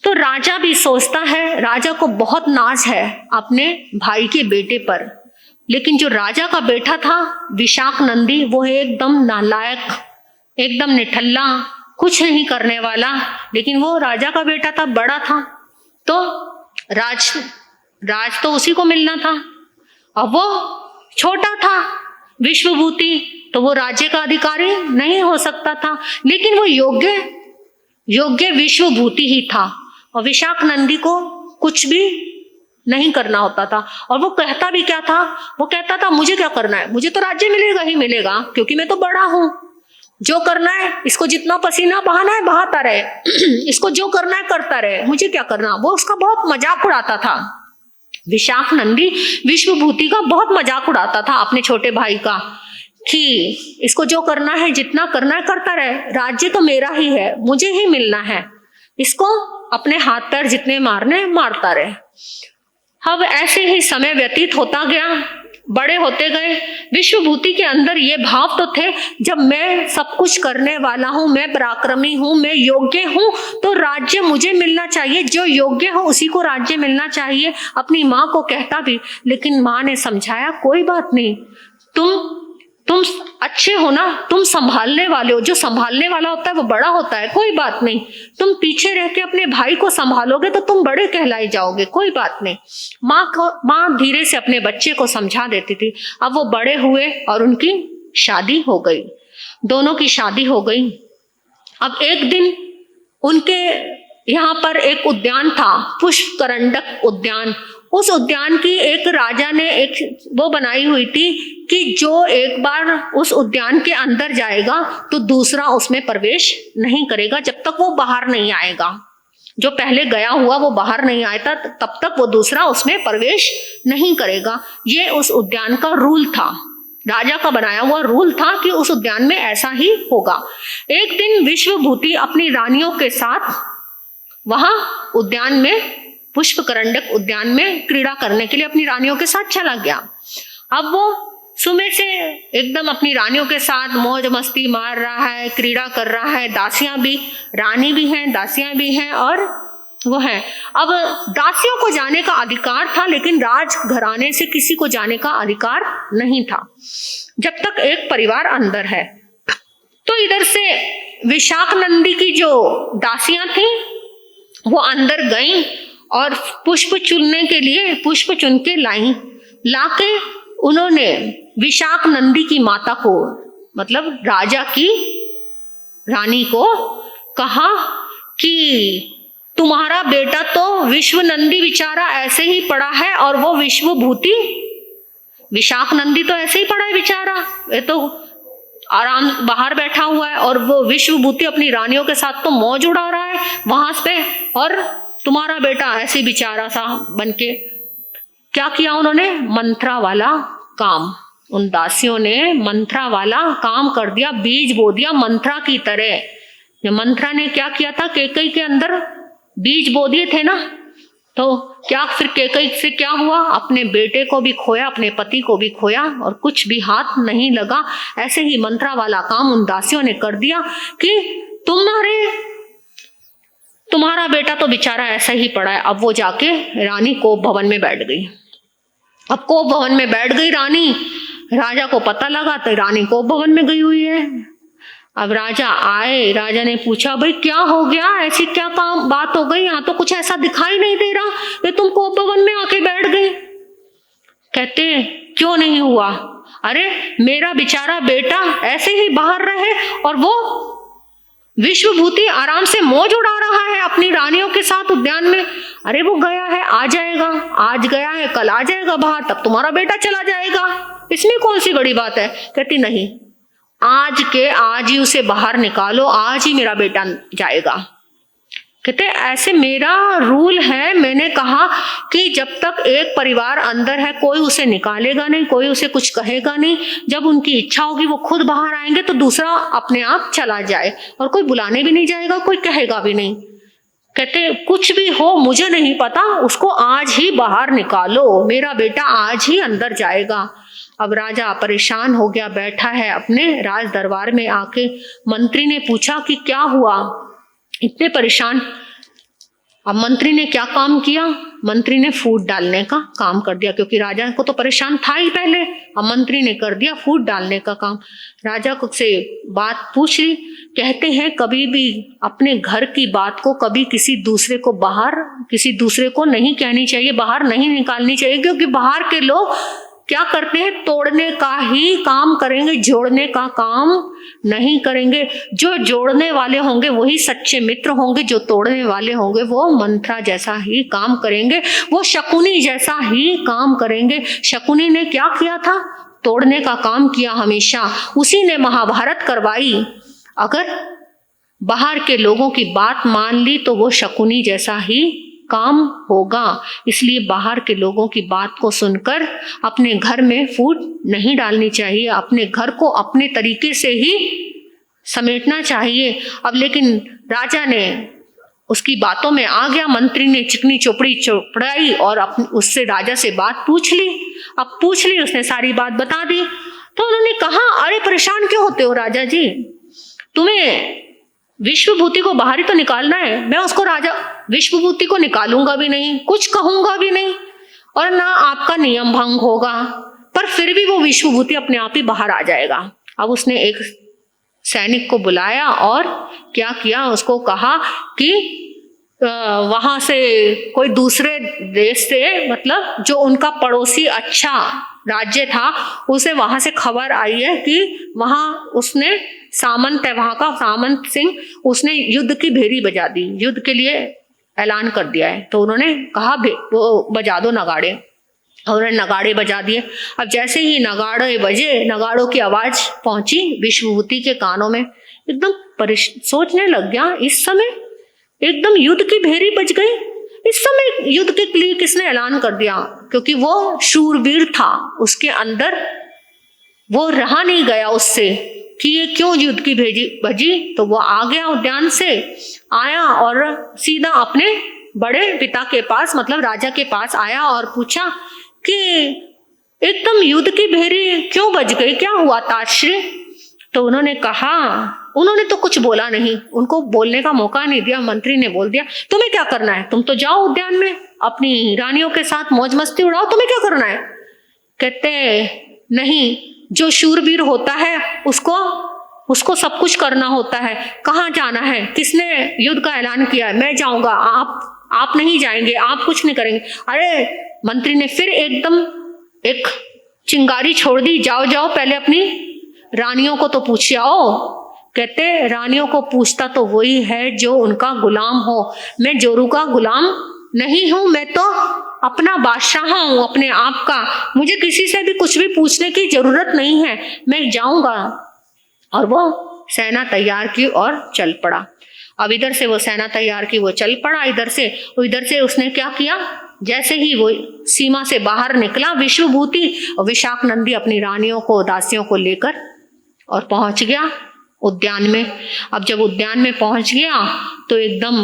तो राजा भी सोचता है, राजा को बहुत नाज है अपने भाई के बेटे पर, लेकिन जो राजा का बेटा था विशाखनंदी, वो एकदम नालायक, एकदम निठल्ला, कुछ नहीं करने वाला। लेकिन वो राजा का बेटा था, बड़ा था, तो राज तो उसी को मिलना था। अब वो छोटा था विश्वभूति, तो वो राज्य का अधिकारी नहीं हो सकता था, लेकिन वो योग्य विश्वभूति ही था। और विशाखनंदी को कुछ भी नहीं करना होता था। और वो कहता भी क्या था? वो कहता था मुझे क्या करना है, मुझे तो राज्य मिलेगा ही मिलेगा, क्योंकि मैं तो बड़ा हूं। जो करना है, इसको जितना पसीना बहाना है बहाता रहे, इसको जो करना है करता रहे, मुझे क्या करना। वो उसका बहुत मजाक उड़ाता था। विशाखनंदी विश्वभूति का बहुत मजाक उड़ाता था अपने छोटे भाई का, कि इसको जो करना है, जितना करना है करता रहे, राज्य तो मेरा ही है, मुझे ही मिलना है, इसको अपने हाथ पैर जितने मारने मारता रहे। अब ऐसे ही समय व्यतीत होता गया। बड़े होते गए। विश्वभूति के अंदर ये भाव तो थे, जब मैं सब कुछ करने वाला हूँ, मैं पराक्रमी हूँ, मैं योग्य हूँ, तो राज्य मुझे मिलना चाहिए, जो योग्य हो उसी को राज्य मिलना चाहिए। अपनी माँ को कहता भी, लेकिन माँ ने समझाया कोई बात नहीं, तुम अच्छे हो ना, तुम संभालने वाले हो, जो संभालने वाला होता है वो बड़ा होता है, कोई बात नहीं, तुम पीछे रह के अपने भाई को संभालोगे तो तुम बड़े कहलाए जाओगे, कोई बात नहीं। माँ धीरे से अपने बच्चे को समझा देती थी। अब वो बड़े हुए और उनकी शादी हो गई, दोनों की शादी हो गई। अब एक दिन उनके यहाँ पर एक उद्यान था, पुष्पकरंडक उद्यान। उस उद्यान की एक राजा ने एक वो बनाई हुई थी कि जो एक बार उस उद्यान के अंदर जाएगा तो दूसरा उसमें प्रवेश नहीं करेगा जब तक वो बाहर नहीं आएगा। जो पहले गया हुआ वो बाहर नहीं आया था, तब तक वो दूसरा उसमें प्रवेश नहीं करेगा। ये उस उद्यान का रूल था, राजा का बनाया हुआ रूल था कि उस उद्यान में ऐसा ही होगा। एक दिन विश्वभूति अपनी रानियों के साथ वहां उद्यान में, पुष्पकरंडक उद्यान में क्रीड़ा करने के लिए अपनी रानियों के साथ चला गया। अब वो सुबह से एकदम अपनी रानियों के साथ मौज मस्ती मार रहा है, क्रीड़ा कर रहा है। दासियां भी, रानी भी हैं, दासियां भी हैं और वो है। अब दासियों को जाने का अधिकार था, लेकिन राज घराने से किसी को जाने का अधिकार नहीं था जब तक एक परिवार अंदर है। तो इधर से विशाखनंदी की जो दासियां थी वो अंदर गईं और पुष्प चुनने के लिए पुष्प चुन के लाई। लाके उन्होंने विशाखनंदी की माता को, मतलब राजा की रानी को कहा कि तुम्हारा बेटा तो विश्वनंदी बेचारा ऐसे ही पड़ा है, और वो विश्वभूति विशाखनंदी तो ऐसे ही पड़ा है बेचारा, ये तो आराम बाहर बैठा हुआ है, और वो विश्वभूति अपनी रानियों के साथ तो मौज उड़ा रहा है वहां पे, और तुम्हारा बेटा ऐसे बेचारा सा बनके। क्या किया उन्होंने? मंत्रा वाला काम। उन दासियों ने मंत्रा वाला काम कर दिया, बीज बो दिया मंत्रा की तरह। मंत्रा ने क्या किया था? केकई के अंदर बीज बो दिए थे ना, तो क्या फिर केकई से क्या हुआ? अपने बेटे को भी खोया, अपने पति को भी खोया, और कुछ भी हाथ नहीं लगा। ऐसे ही मंत्रा वाला काम उन दासियों ने कर दिया कि तुम्हारा बेटा तो बेचारा ऐसा ही पड़ा है। अब वो जाके रानी कोप भवन में बैठ गई। अब कोप भवन में बैठ गई रानी, राजा को पता लगा तो रानी कोप भवन में गई हुई है। अब राजा आए, राजा ने पूछा भाई क्या हो गया, ऐसी क्या काम बात हो गई, यहाँ तो कुछ ऐसा दिखाई नहीं दे रहा, ये तुम कोप भवन में आके बैठ गई। कहते क्यों नहीं हुआ? अरे मेरा बेचारा बेटा ऐसे ही बाहर रहे और वो विश्वभूति आराम से मौज उड़ा रहा है अपनी रानियों के साथ उद्यान में। अरे वो गया है, आ जाएगा, आज गया है कल आ जाएगा बाहर, तब तुम्हारा बेटा चला जाएगा, इसमें कौन सी बड़ी बात है। कहती नहीं, आज के आज ही उसे बाहर निकालो, आज ही मेरा बेटा जाएगा। कहते ऐसे मेरा रूल है, मैंने कहा कि जब तक एक परिवार अंदर है कोई उसे निकालेगा नहीं, कोई उसे कुछ कहेगा नहीं। जब उनकी इच्छा होगी वो खुद बाहर आएंगे तो दूसरा अपने आप चला जाए, और कोई बुलाने भी नहीं जाएगा, कोई कहेगा भी नहीं। कहते कुछ भी हो मुझे नहीं पता, उसको आज ही बाहर निकालो, मेरा बेटा आज ही अंदर जाएगा। अब राजा परेशान हो गया, बैठा है अपने राज दरबार में आके। मंत्री ने पूछा कि क्या हुआ, इतने परेशान। अब मंत्री ने क्या काम किया? मंत्री ने फूट डालने का काम कर दिया, क्योंकि राजा को तो परेशान था ही पहले। अब मंत्री ने कर दिया फूट डालने का काम। राजा को से बात पूछ ली। कहते हैं कभी भी अपने घर की बात को कभी किसी दूसरे को नहीं कहनी चाहिए, बाहर नहीं निकालनी चाहिए, क्योंकि बाहर के लोग क्या करते हैं? तोड़ने का ही काम करेंगे, जोड़ने का काम नहीं करेंगे। जो जोड़ने वाले होंगे वही सच्चे मित्र होंगे, जो तोड़ने वाले होंगे वो मंत्रा जैसा ही काम करेंगे, वो शकुनी जैसा ही काम करेंगे। शकुनी ने क्या किया था? तोड़ने का काम किया हमेशा, उसी ने महाभारत करवाई। अगर बाहर के लोगों की बात मान ली तो वो शकुनी जैसा ही काम होगा। इसलिए बाहर के लोगों की बात को सुनकर अपने घर में फूट नहीं डालनी चाहिए, अपने घर को अपने तरीके से ही समेटना चाहिए। अब लेकिन राजा ने उसकी बातों में आ गया, मंत्री ने चिकनी चोपड़ी चोपड़ाई और उससे राजा से बात पूछ ली। अब पूछ ली, उसने सारी बात बता दी। तो उन्होंने कहा, अरे परेशान क्यों होते हो राजा जी, तुम्हें विश्वभूति को बाहर ही तो निकालना है। मैं उसको राजा विश्वभूति को निकालूंगा भी नहीं, कुछ कहूंगा भी नहीं, और ना आपका नियम भंग होगा, पर फिर भी वो विश्वभूति अपने आप ही बाहर आ जाएगा। अब उसने एक सैनिक को बुलाया और क्या किया, उसको कहा कि वहां से कोई दूसरे देश से, मतलब जो उनका पड़ोसी अच्छा राज्य था, उसे वहां से खबर आई है कि वहां उसने सामंत है, वहां का सामंत सिंह, उसने युद्ध की भेरी बजा दी, युद्ध के लिए ऐलान कर दिया है। तो उन्होंने कहा वो बजा दो नगाड़े, और उन्होंने नगाड़े बजा दिए। अब जैसे ही नगाड़े बजे, नगाड़ों की आवाज पहुंची विश्वभूति के कानों में, एकदम सोचने लग गया, इस समय एकदम युद्ध की भेरी बज गई, इस समय युद्ध के लिए किसने ऐलान कर दिया, क्योंकि वो शूरवीर था, उसके अंदर वो रहा नहीं गया उससे कि ये क्यों युद्ध की भेजी बजी। तो वो आ गया, उद्यान से आया और सीधा अपने बड़े पिता के पास, मतलब राजा के पास आया और पूछा कि एकदम युद्ध की भेरी क्यों बज गई, क्या हुआ ताश्री। तो उन्होंने कहा, उन्होंने तो कुछ बोला नहीं, उनको बोलने का मौका नहीं दिया। मंत्री ने बोल दिया, तुम्हें क्या करना है, तुम तो जाओ उद्यान में अपनी रानियों के साथ मौज मस्ती उड़ाओ, तुम्हें क्या करना है। कहते नहीं, जो शूरवीर होता है उसको सब कुछ करना होता है। कहाँ जाना है, किसने युद्ध का ऐलान किया है, मैं जाऊंगा, आप नहीं जाएंगे, आप कुछ नहीं करेंगे। अरे मंत्री ने फिर एकदम एक चिंगारी छोड़ दी, जाओ जाओ पहले अपनी रानियों को तो पूछ आओ। कहते रानियों को पूछता तो वही है जो उनका गुलाम हो, मैं जोरू का गुलाम नहीं हूं, मैं तो अपना बादशाह हूं अपने आप का, मुझे किसी से भी कुछ भी पूछने की जरूरत नहीं है, मैं जाऊंगा। और वो सेना तैयार की और चल पड़ा। अब इधर से वो सेना तैयार की, वो चल पड़ा इधर से उसने क्या किया, जैसे ही वो सीमा से बाहर निकला विश्वभूति, और विशाखनंदी अपनी रानियों को, दासियों को लेकर और पहुंच गया उद्यान में। अब जब उद्यान में पहुंच गया तो एकदम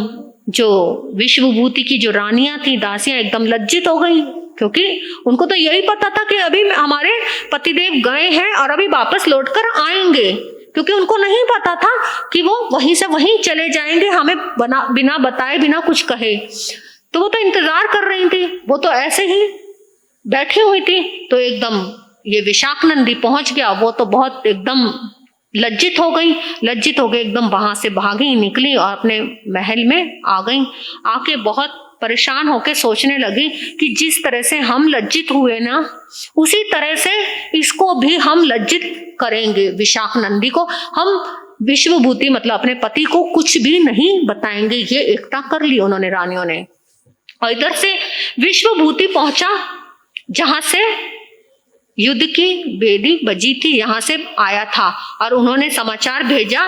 जो विश्वभूति की जो रानियां थी, दासियां, एकदम लज्जित हो गई, क्योंकि उनको तो यही पता था कि अभी हमारे पतिदेव गए हैं और अभी वापस लौटकर आएंगे, क्योंकि उनको नहीं पता था कि वो वहीं से वहीं चले जाएंगे हमें बिना बताए, बिना कुछ कहे। तो वो तो इंतजार कर रही थी, वो तो ऐसे ही बैठी हुई थी। तो एकदम ये विशाखनंदी पहुंच गया, वो तो बहुत एकदम लज्जित हो गई, एकदम वहां से भागी निकली और अपने महल में आ गई। आके बहुत परेशान होके सोचने लगी कि जिस तरह से हम लज्जित हुए ना, उसी तरह से इसको भी हम लज्जित करेंगे, विशाखनंदी को हम विश्वभूति मतलब अपने पति को कुछ भी नहीं बताएंगे। ये एकता कर ली उन्होंने, रानियों ने। और इधर से विश्वभूति पहुंचा जहां से युद्ध की बेदी बजी थी, यहां से आया था, और उन्होंने समाचार भेजा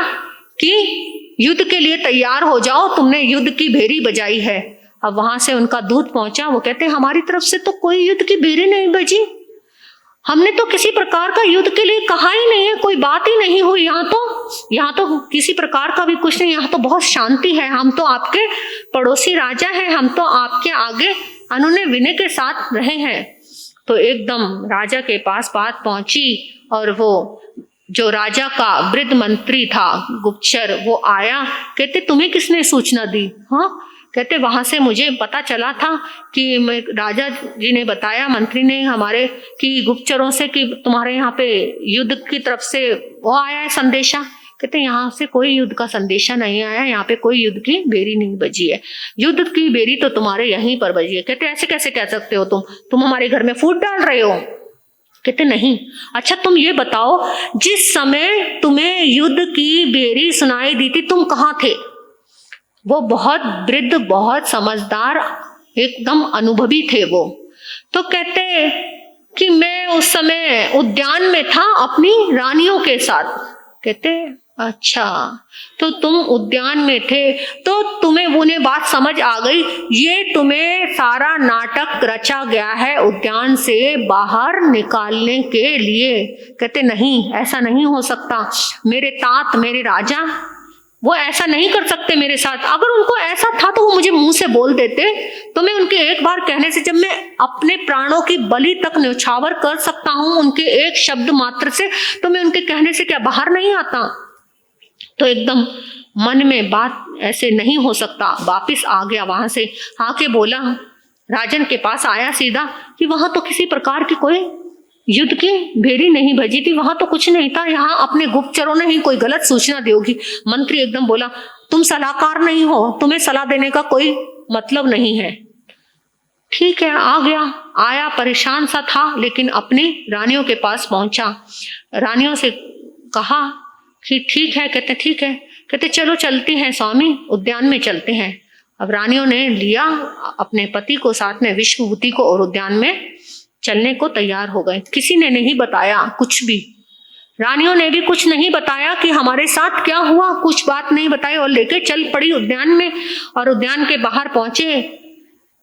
कि युद्ध के लिए तैयार हो जाओ, तुमने युद्ध की भेरी बजाई है। अब वहां से उनका दूत पहुंचा, वो कहते हैं हमारी तरफ से तो कोई युद्ध की भेरी नहीं बजी, हमने तो किसी प्रकार का युद्ध के लिए कहा ही नहीं है, कोई बात ही नहीं हुई। यहाँ तो किसी प्रकार का भी कुछ नहीं, यहाँ तो बहुत शांति है, हम तो आपके पड़ोसी राजा हैं, हम तो आपके आगे अनुनय विनय के साथ रहे हैं। तो एकदम राजा के पास बात पहुंची और वो जो राजा का वृद्ध मंत्री था गुप्तचर, वो आया। कहते तुम्हें किसने सूचना दी। हाँ, कहते वहां से मुझे पता चला था कि राजा जी ने बताया, मंत्री ने हमारे, कि गुप्तचरों से कि तुम्हारे यहाँ पे युद्ध की तरफ से वो आया है संदेशा। कहते यहाँ से कोई युद्ध का संदेशा नहीं आया, यहाँ पे कोई युद्ध की बेरी नहीं बजी है, युद्ध की बेरी तो तुम्हारे यहीं पर बजी है। कहते ऐसे कैसे कह सकते हो, तुम हमारे घर में फूट डाल रहे हो। कहते नहीं। अच्छा तुम ये बताओ, जिस समय तुम्हें युद्ध की बेरी सुनाई दी थी तुम कहाँ थे। वो बहुत वृद्ध, बहुत समझदार, एकदम अनुभवी थे वो। तो कहते कि मैं उस समय उद्यान में था अपनी रानियों के साथ। कहते अच्छा, तो तुम उद्यान में थे, तो तुम्हें उन्हें बात समझ आ गई, ये तुम्हें सारा नाटक रचा गया है उद्यान से बाहर निकालने के लिए। कहते नहीं, ऐसा नहीं हो सकता, मेरे तात, मेरे राजा, वो ऐसा नहीं कर सकते मेरे साथ। अगर उनको ऐसा था तो वो मुझे मुंह से बोल देते, तो मैं उनके एक बार कहने से, जब मैं अपने प्राणों की बलि तक न्यौछावर कर सकता हूं उनके एक शब्द मात्र से, तो मैं उनके कहने से क्या बाहर नहीं आता? तो एकदम मन में बात ऐसे नहीं हो सकता। वापिस आ गया वहां से, आके बोला, राजन के पास आया सीधा कि वहां तो किसी प्रकार की कोई युद्ध की भेरी नहीं भजी थी, वहां तो कुछ नहीं था, यहाँ अपने गुप्तचरों ने ही कोई गलत सूचना दी होगी। मंत्री एकदम बोला, तुम सलाहकार नहीं हो, तुम्हें सलाह देने का कोई मतलब नहीं है। ठीक है, आ गया, आया, परेशान सा था, लेकिन अपनी रानियों के पास पहुंचा। रानियों से कहा कि ठीक है, कहते ठीक है, कहते चलो चलते हैं स्वामी, उद्यान में चलते हैं। अब रानियों ने लिया अपने पति को साथ में, विश्वभूति को, और उद्यान में चलने को तैयार हो गए। किसी ने नहीं बताया कुछ भी, रानियों ने भी कुछ नहीं बताया कि हमारे साथ क्या हुआ, कुछ बात नहीं बताई, और लेके चल पड़ी उद्यान में। और उद्यान के बाहर पहुंचे,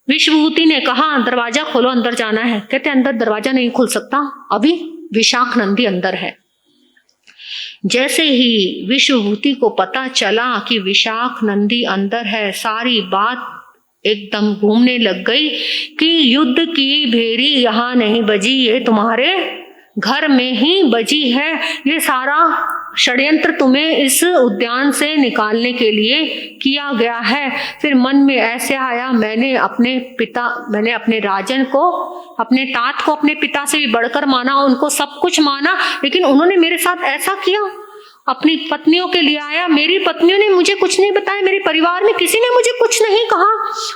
विश्वभूति ने कहा दरवाजा खोलो, अंदर जाना है। कहते अंदर दरवाजा नहीं खुल सकता, अभी विशाख नंदी अंदर है। जैसे ही विश्वभूति को पता चला कि विशाख नंदी अंदर है, सारी बात एकदम घूमने लग गई कि युद्ध की भेरी यहाँ नहीं बजी, ये तुम्हारे घर में ही बजी है। ये सारा षड्यंत्र तुम्हें इस उद्यान से निकालने के लिए किया गया है। फिर मन में ऐसे आया, मैंने अपने राजन को, अपने तात को अपने पिता से भी बढ़कर माना, उनको सब कुछ माना, लेकिन उन्होंने मेरे साथ ऐसा किया। अपनी पत्नियों के लिए आया, मेरी पत्नियों ने मुझे कुछ नहीं बताया, मेरे परिवार में किसी ने मुझे कुछ नहीं कहा।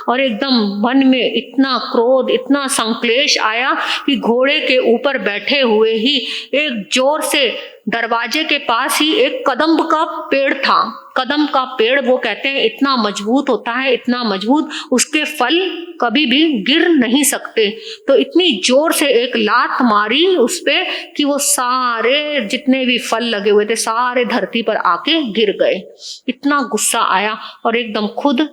और एकदम मन में इतना क्रोध, इतना संक्लेश आया कि घोड़े के ऊपर बैठे हुए ही एक जोर से दरवाजे के पास ही एक कदम्ब का पेड़ था। कदम का पेड़ वो कहते हैं इतना मजबूत होता है, इतना मजबूत, उसके फल कभी भी गिर नहीं सकते। तो इतनी जोर से एक लात मारी उस पे कि वो सारे जितने भी फल लगे हुए थे सारे धरती पर आके गिर गए। इतना गुस्सा आया और एकदम खुद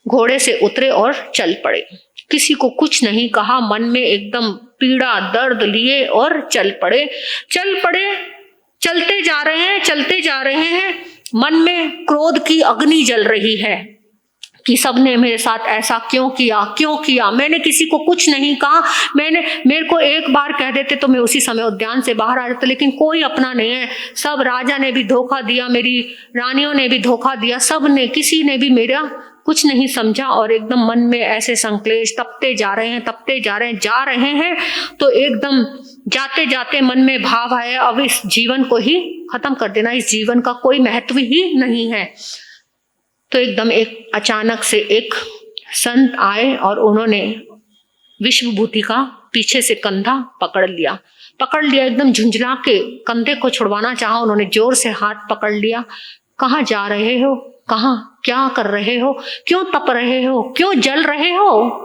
घोड़े से उतरे और चल पड़े। किसी को कुछ नहीं कहा, मन में एकदम पीड़ा दर्द लिए और चल पड़े। चलते जा रहे हैं, मन में क्रोध की अग्नि जल रही है कि सबने मेरे साथ ऐसा क्यों किया। मैंने किसी को कुछ नहीं कहा, मेरे को एक बार कह देते तो मैं उसी समय उद्यान से बाहर आ जाता, लेकिन कोई अपना नहीं है। सब राजा ने भी धोखा दिया, मेरी रानियों ने भी धोखा दिया, सबने, किसी ने भी मेरा कुछ नहीं समझा। और एकदम मन में ऐसे संक्लेश तपते जा रहे हैं। तो एकदम जाते जाते मन में भाव आया, अब इस जीवन को ही खत्म कर देना, इस जीवन का कोई महत्व ही नहीं है। तो एकदम एक अचानक से एक संत आए और उन्होंने विश्वभूति का पीछे से कंधा पकड़ लिया, एकदम झुंझला के कंधे को छुड़वाना चाहा उन्होंने, जोर से हाथ पकड़ लिया। कहाँ जा रहे हो, कहाँ क्या कर रहे हो, क्यों तप रहे हो, क्यों जल रहे हो?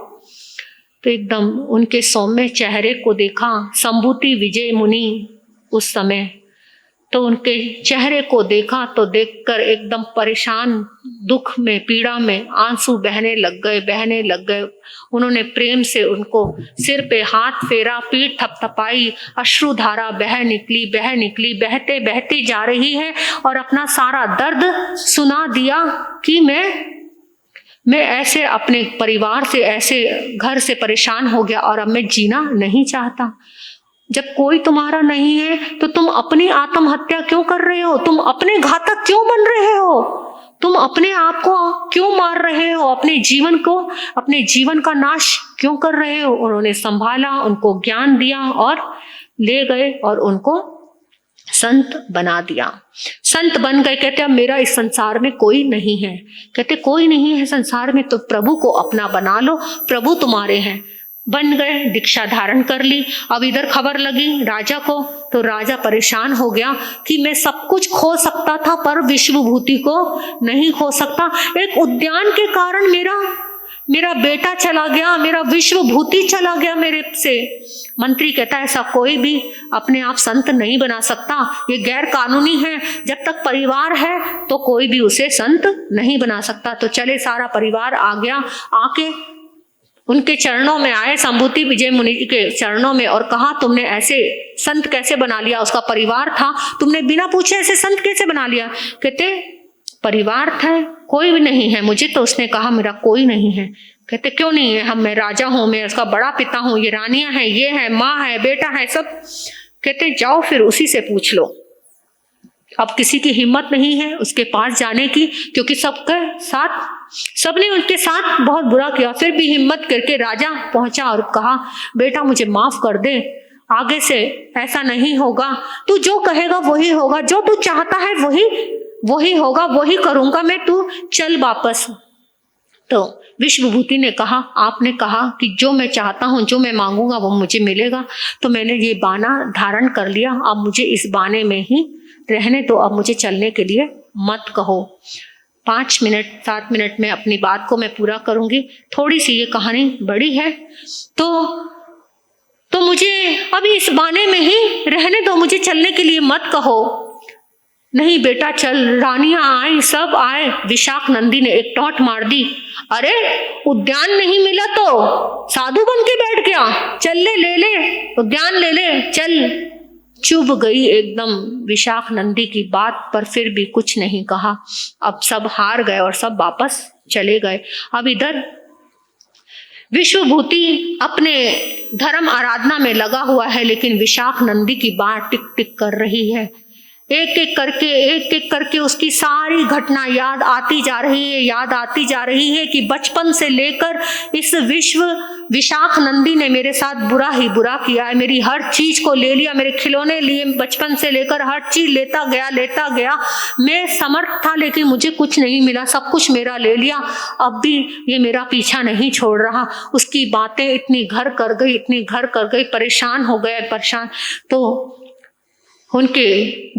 तो एकदम उनके सौम्य चेहरे को देखा संभूति विजय मुनि उस समय, तो उनके चेहरे को देखा तो देखकर एकदम परेशान, दुख में, पीड़ा में आंसू बहने लग गए। उन्होंने प्रेम से उनको सिर पे हाथ फेरा, पीठ थपथपाई, अश्रुधारा बह निकली, बहते बहते जा रही है और अपना सारा दर्द सुना दिया कि मैं ऐसे अपने परिवार से, ऐसे घर से परेशान हो गया और अब मैं जीना नहीं चाहता। जब कोई तुम्हारा नहीं है तो तुम अपनी आत्महत्या क्यों कर रहे हो? तुम अपने घातक क्यों बन रहे हो? तुम अपने आप को क्यों मार रहे हो? अपने जीवन का नाश क्यों कर रहे हो? उन्होंने संभाला, उनको ज्ञान दिया और ले गए और उनको संत बना दिया। संत बन गए। कहते अब मेरा इस संसार में कोई नहीं है। कहते कोई नहीं है संसार में तो प्रभु को अपना बना लो, प्रभु तुम्हारे हैं। बन गए, दीक्षा धारण कर ली। अब इधर खबर लगी राजा को, तो राजा परेशान हो गया कि मैं सब कुछ खो सकता था पर विश्वभूति को नहीं खो सकता। एक उद्यान के कारण मेरा बेटा चला गया, मेरा विश्वभूति चला गया मेरे से। मंत्री कहता है ऐसा कोई भी अपने आप संत नहीं बना सकता, ये गैर कानूनी है। जब तक परिवार है तो कोई भी उसे संत नहीं बना सकता। तो चले, सारा परिवार आ गया, आके उनके चरणों में आए, संभूति विजय मुनि के चरणों में, और कहा तुमने ऐसे संत कैसे बना लिया? उसका परिवार था, तुमने बिना पूछे ऐसे संत कैसे बना लिया? कहते परिवार था, कोई भी नहीं है मुझे। तो उसने कहा मेरा कोई नहीं है। कहते क्यों नहीं है? मैं राजा हूँ, मैं उसका बड़ा पिता हूँ, ये रानियां हैं, ये है, माँ है, बेटा है, सब। कहते जाओ फिर उसी से पूछ लो। अब किसी की हिम्मत नहीं है उसके पास जाने की, क्योंकि सबने उनके साथ बहुत बुरा किया। फिर भी हिम्मत करके राजा पहुंचा और कहा बेटा मुझे माफ कर दे, आगे से ऐसा नहीं होगा, तू जो कहेगा वही होगा, जो तू चाहता है वही होगा, वही करूंगा मैं, तू चल वापस। तो विश्वभूति ने कहा आपने कहा कि जो मैं चाहता हूँ, जो मैं मांगूंगा वो मुझे मिलेगा, तो मैंने ये बाना धारण कर लिया, अब मुझे इस बाने में ही रहने दो, अब मुझे चलने के लिए मत कहो। 5 मिनट 7 मिनट में अपनी बात को मैं पूरा करूंगी। थोड़ी सी ये कहानी बड़ी है, तो मुझे अभी इस बाने में ही रहने दो, मुझे चलने के लिए मत कहो। नहीं बेटा चल, रानियां आई, सब आए। विशाख नंदी ने एक टॉट मार दी, अरे उद्यान नहीं मिला तो साधु बन के बैठ गया, चल ले उद्यान ले चल। चुभ गई एकदम विशाख नंदी की बात पर, फिर भी कुछ नहीं कहा। अब सब हार गए और सब वापस चले गए। अब इधर विश्वभूति अपने धर्म आराधना में लगा हुआ है, लेकिन विशाख नंदी की बात टिक टिक कर रही है। एक एक करके उसकी सारी घटना याद आती जा रही है कि बचपन से लेकर इस विशाख नंदी ने मेरे साथ बुरा ही बुरा किया है, मेरी हर चीज को ले लिया, मेरे खिलौने लिए, बचपन से लेकर हर चीज लेता गया। मैं समर्थ था लेकिन मुझे कुछ नहीं मिला, सब कुछ मेरा ले लिया। अब भी ये मेरा पीछा नहीं छोड़ रहा। उसकी बातें इतनी घर कर गई, परेशान हो गए। तो उनके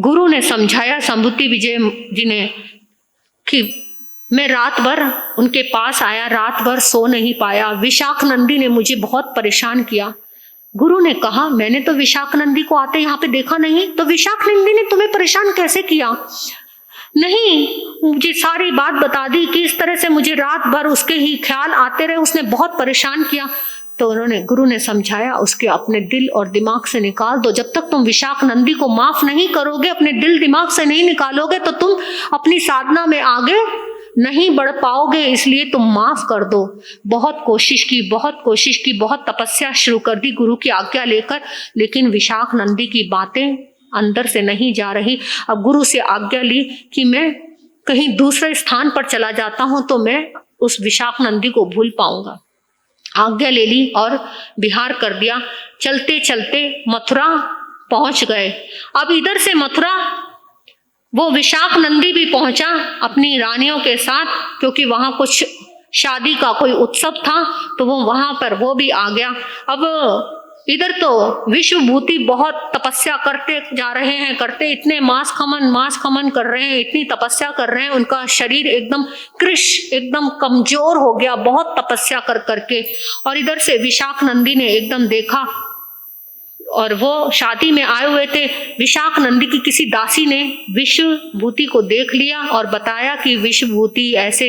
गुरु ने समझाया, संभूति विजय जी ने, कि मैं रात भर उनके पास आया, रात भर सो नहीं पाया, विशाख नंदी ने मुझे बहुत परेशान किया। गुरु ने कहा मैंने तो विशाख नंदी को आते यहाँ पे देखा नहीं, तो विशाख नंदी ने तुम्हें परेशान कैसे किया? नहीं, मुझे सारी बात बता दी कि इस तरह से मुझे रात भर उसके ही ख्याल आते रहे, उसने बहुत परेशान किया। तो गुरु ने समझाया उसके अपने दिल और दिमाग से निकाल दो। जब तक तुम विशाख नंदी को माफ नहीं करोगे, अपने दिल दिमाग से नहीं निकालोगे, तो तुम अपनी साधना में आगे नहीं बढ़ पाओगे, इसलिए तुम माफ कर दो। बहुत कोशिश की, बहुत तपस्या शुरू कर दी गुरु की आज्ञा लेकर, लेकिन विशाख नंदी की बातें अंदर से नहीं जा रही। अब गुरु से आज्ञा ली कि मैं कहीं दूसरे स्थान पर चला जाता हूं तो मैं उस विशाख नंदी को भूल पाऊंगा। आज्ञा ले ली और विहार कर दिया। चलते चलते मथुरा पहुंच गए। अब इधर से मथुरा वो विशाख नंदी भी पहुंचा अपनी रानियों के साथ, क्योंकि वहां कुछ शादी का कोई उत्सव था, तो वो वहां पर वो भी आ गया। अब इधर तो विश्वभूति बहुत तपस्या करते जा रहे हैं, इतने मांस खमन कर रहे हैं, इतनी तपस्या कर रहे हैं, उनका शरीर एकदम एकदम कमजोर हो गया, बहुत तपस्या कर करके। और इधर से विशाख नंदी ने एकदम देखा, और वो शादी में आए हुए थे। विशाख नंदी की किसी दासी ने विश्वभूति को देख लिया और बताया कि विश्वभूति ऐसे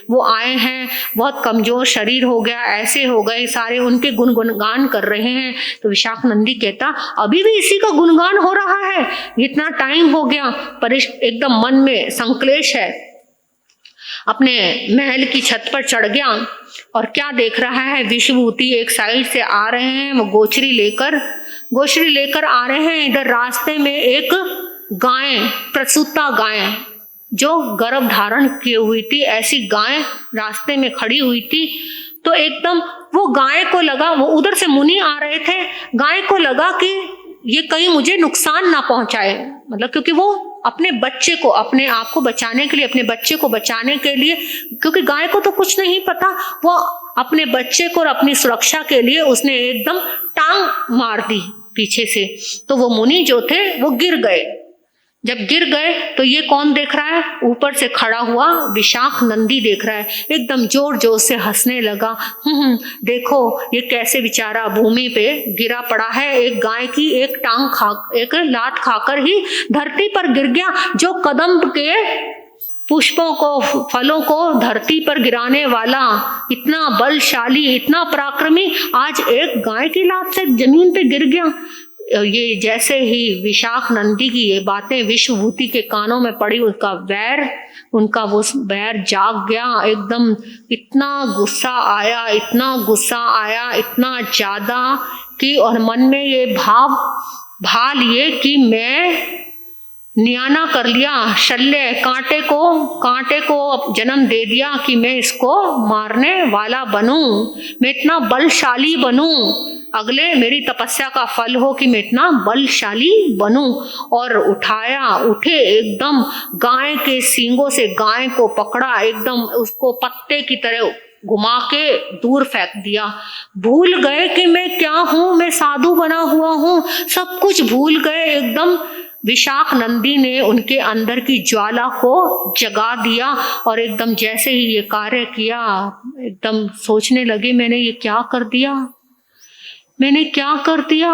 वो आए हैं, बहुत कमजोर शरीर हो गया, ऐसे हो गए, सारे उनके गुणगान कर रहे हैं। तो विशाख नंदी कहता अभी भी इसी का गुणगान हो रहा है, इतना टाइम हो गया, पर एकदम मन में संक्लेश है। अपने महल की छत पर चढ़ गया और क्या देख रहा है, विश्वभूति एक साइड से आ रहे हैं, वो गोचरी लेकर आ रहे हैं। इधर रास्ते में एक गाय, प्रसूता गाय जो गर्भ धारण की हुई थी, ऐसी गाय रास्ते में खड़ी हुई थी। तो एकदम वो गाय को लगा, वो उधर से मुनि आ रहे थे, गाय को लगा कि ये कहीं मुझे नुकसान ना पहुंचाए, मतलब क्योंकि वो अपने बच्चे को, अपने आप को बचाने के लिए, अपने बच्चे को बचाने के लिए, क्योंकि गाय को तो कुछ नहीं पता, वो अपने बच्चे को और अपनी सुरक्षा के लिए उसने एकदम टांग मार दी पीछे से। तो वो मुनि जो थे वो गिर गए। जब गिर गए तो ये कौन देख रहा है, ऊपर से खड़ा हुआ विशाख नंदी देख रहा है, एकदम जोर जोर से हंसने लगा। देखो ये कैसे बेचारा भूमि पे गिरा पड़ा है, एक गाय की एक लात खाकर ही धरती पर गिर गया। जो कदम्ब के पुष्पों को, फलों को धरती पर गिराने वाला, इतना बलशाली, इतना पराक्रमी, आज एक गाय की लात से जमीन पे गिर गया। ये जैसे ही विशाख नंदी की ये बातें विश्वभूति के कानों में पड़ी, उनका वो वैर जाग गया एकदम। इतना गुस्सा आया, इतना गुस्सा आया, इतना ज़्यादा कि और मन में ये भा लिए कि मैं न्याना कर लिया, शल्य कांटे को जन्म दे दिया कि मैं इसको मारने वाला बनूं, मैं इतना बलशाली बनूं, अगले मेरी तपस्या का फल हो कि मैं इतना बलशाली बनूं। और उठे एकदम, गाय के सींगों से गाय को पकड़ा, एकदम उसको पत्ते की तरह घुमा के दूर फेंक दिया। भूल गए कि मैं क्या हूं, मैं साधु बना हुआ हूं, सब कुछ भूल गए एकदम। विशाख नंदी ने उनके अंदर की ज्वाला को जगा दिया और एकदम जैसे ही ये कार्य किया, एकदम सोचने लगे मैंने ये क्या कर दिया, मैंने क्या कर दिया।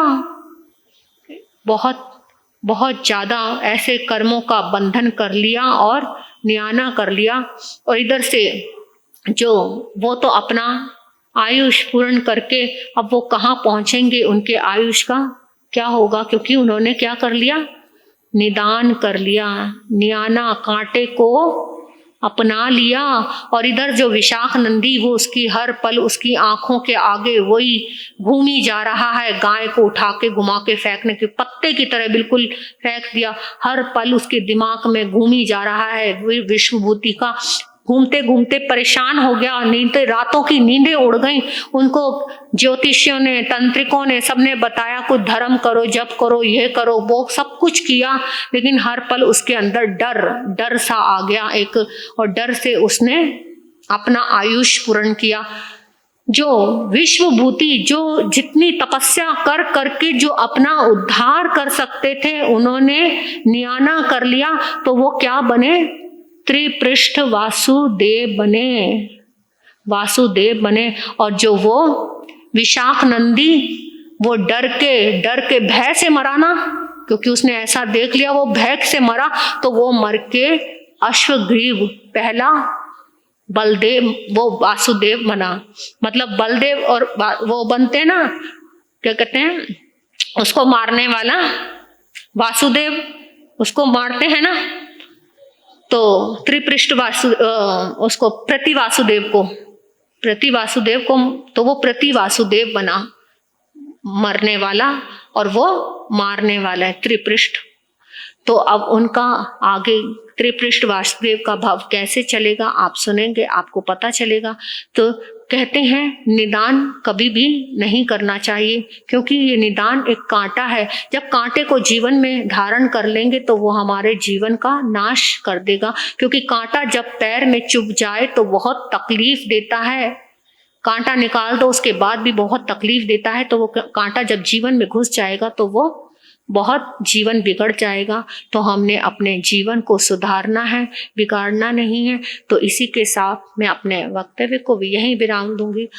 बहुत बहुत ज्यादा ऐसे कर्मों का बंधन कर लिया और न्याना कर लिया। और इधर से जो वो तो अपना आयुष पूर्ण करके अब वो कहाँ पहुंचेंगे, उनके आयुष का क्या होगा, क्योंकि उन्होंने क्या कर लिया, निदान कर लिया, न्याना कांटे को अपना लिया। और इधर जो विशाख नंदी वो उसकी हर पल उसकी आंखों के आगे वही घूमी जा रहा है, गाय को उठा के घुमा के फेंकने के पत्ते की तरह बिल्कुल फेंक दिया, हर पल उसके दिमाग में घूमी जा रहा है विश्वभूति का। घूमते घूमते परेशान हो गया, रातों की नींदें उड़ गईं। उनको ज्योतिषियों ने, तंत्रिकों ने, सबने बताया कुछ धर्म करो, जप करो, ये करो, वो सब कुछ किया, लेकिन हर पल उसके अंदर डर सा आ गया एक, और डर से उसने अपना आयुष पूर्ण किया। जो विश्वभूति जो जितनी तपस्या कर करके जो अपना उद्धार कर सकते थे उन्होंने न्याना कर लिया, तो वो क्या बने, त्रिपृष्ठ वासुदेव बने। और जो वो विशाख नंदी वो डर के भय से मरा ना, क्योंकि उसने ऐसा देख लिया, वो भय से मरा, तो वो मर के अश्वग्रीव पहला बलदेव, वो वासुदेव बना। मतलब बलदेव और वो बनते हैं ना, क्या कहते हैं उसको मारने वाला, वासुदेव उसको मारते हैं ना, तो त्रिपृष्ठ उसको प्रति वासुदेव को तो वो प्रति वासुदेव बना, मरने वाला, और वो मारने वाला है त्रिपृष्ठ। तो अब उनका आगे त्रिपृष्ठ वासुदेव का भाव कैसे चलेगा आप सुनेंगे, आपको पता चलेगा। तो कहते हैं निदान कभी भी नहीं करना चाहिए, क्योंकि ये निदान एक कांटा है। जब कांटे को जीवन में धारण कर लेंगे तो वो हमारे जीवन का नाश कर देगा, क्योंकि कांटा जब पैर में चुभ जाए तो बहुत तकलीफ देता है। कांटा निकाल दो उसके बाद भी बहुत तकलीफ देता है, तो वो कांटा जब जीवन में घुस जाएगा तो वो बहुत जीवन बिगड़ जाएगा। तो हमने अपने जीवन को सुधारना है, बिगाड़ना नहीं है। तो इसी के साथ मैं अपने वक्तव्य को भी यहीं विराम दूंगी।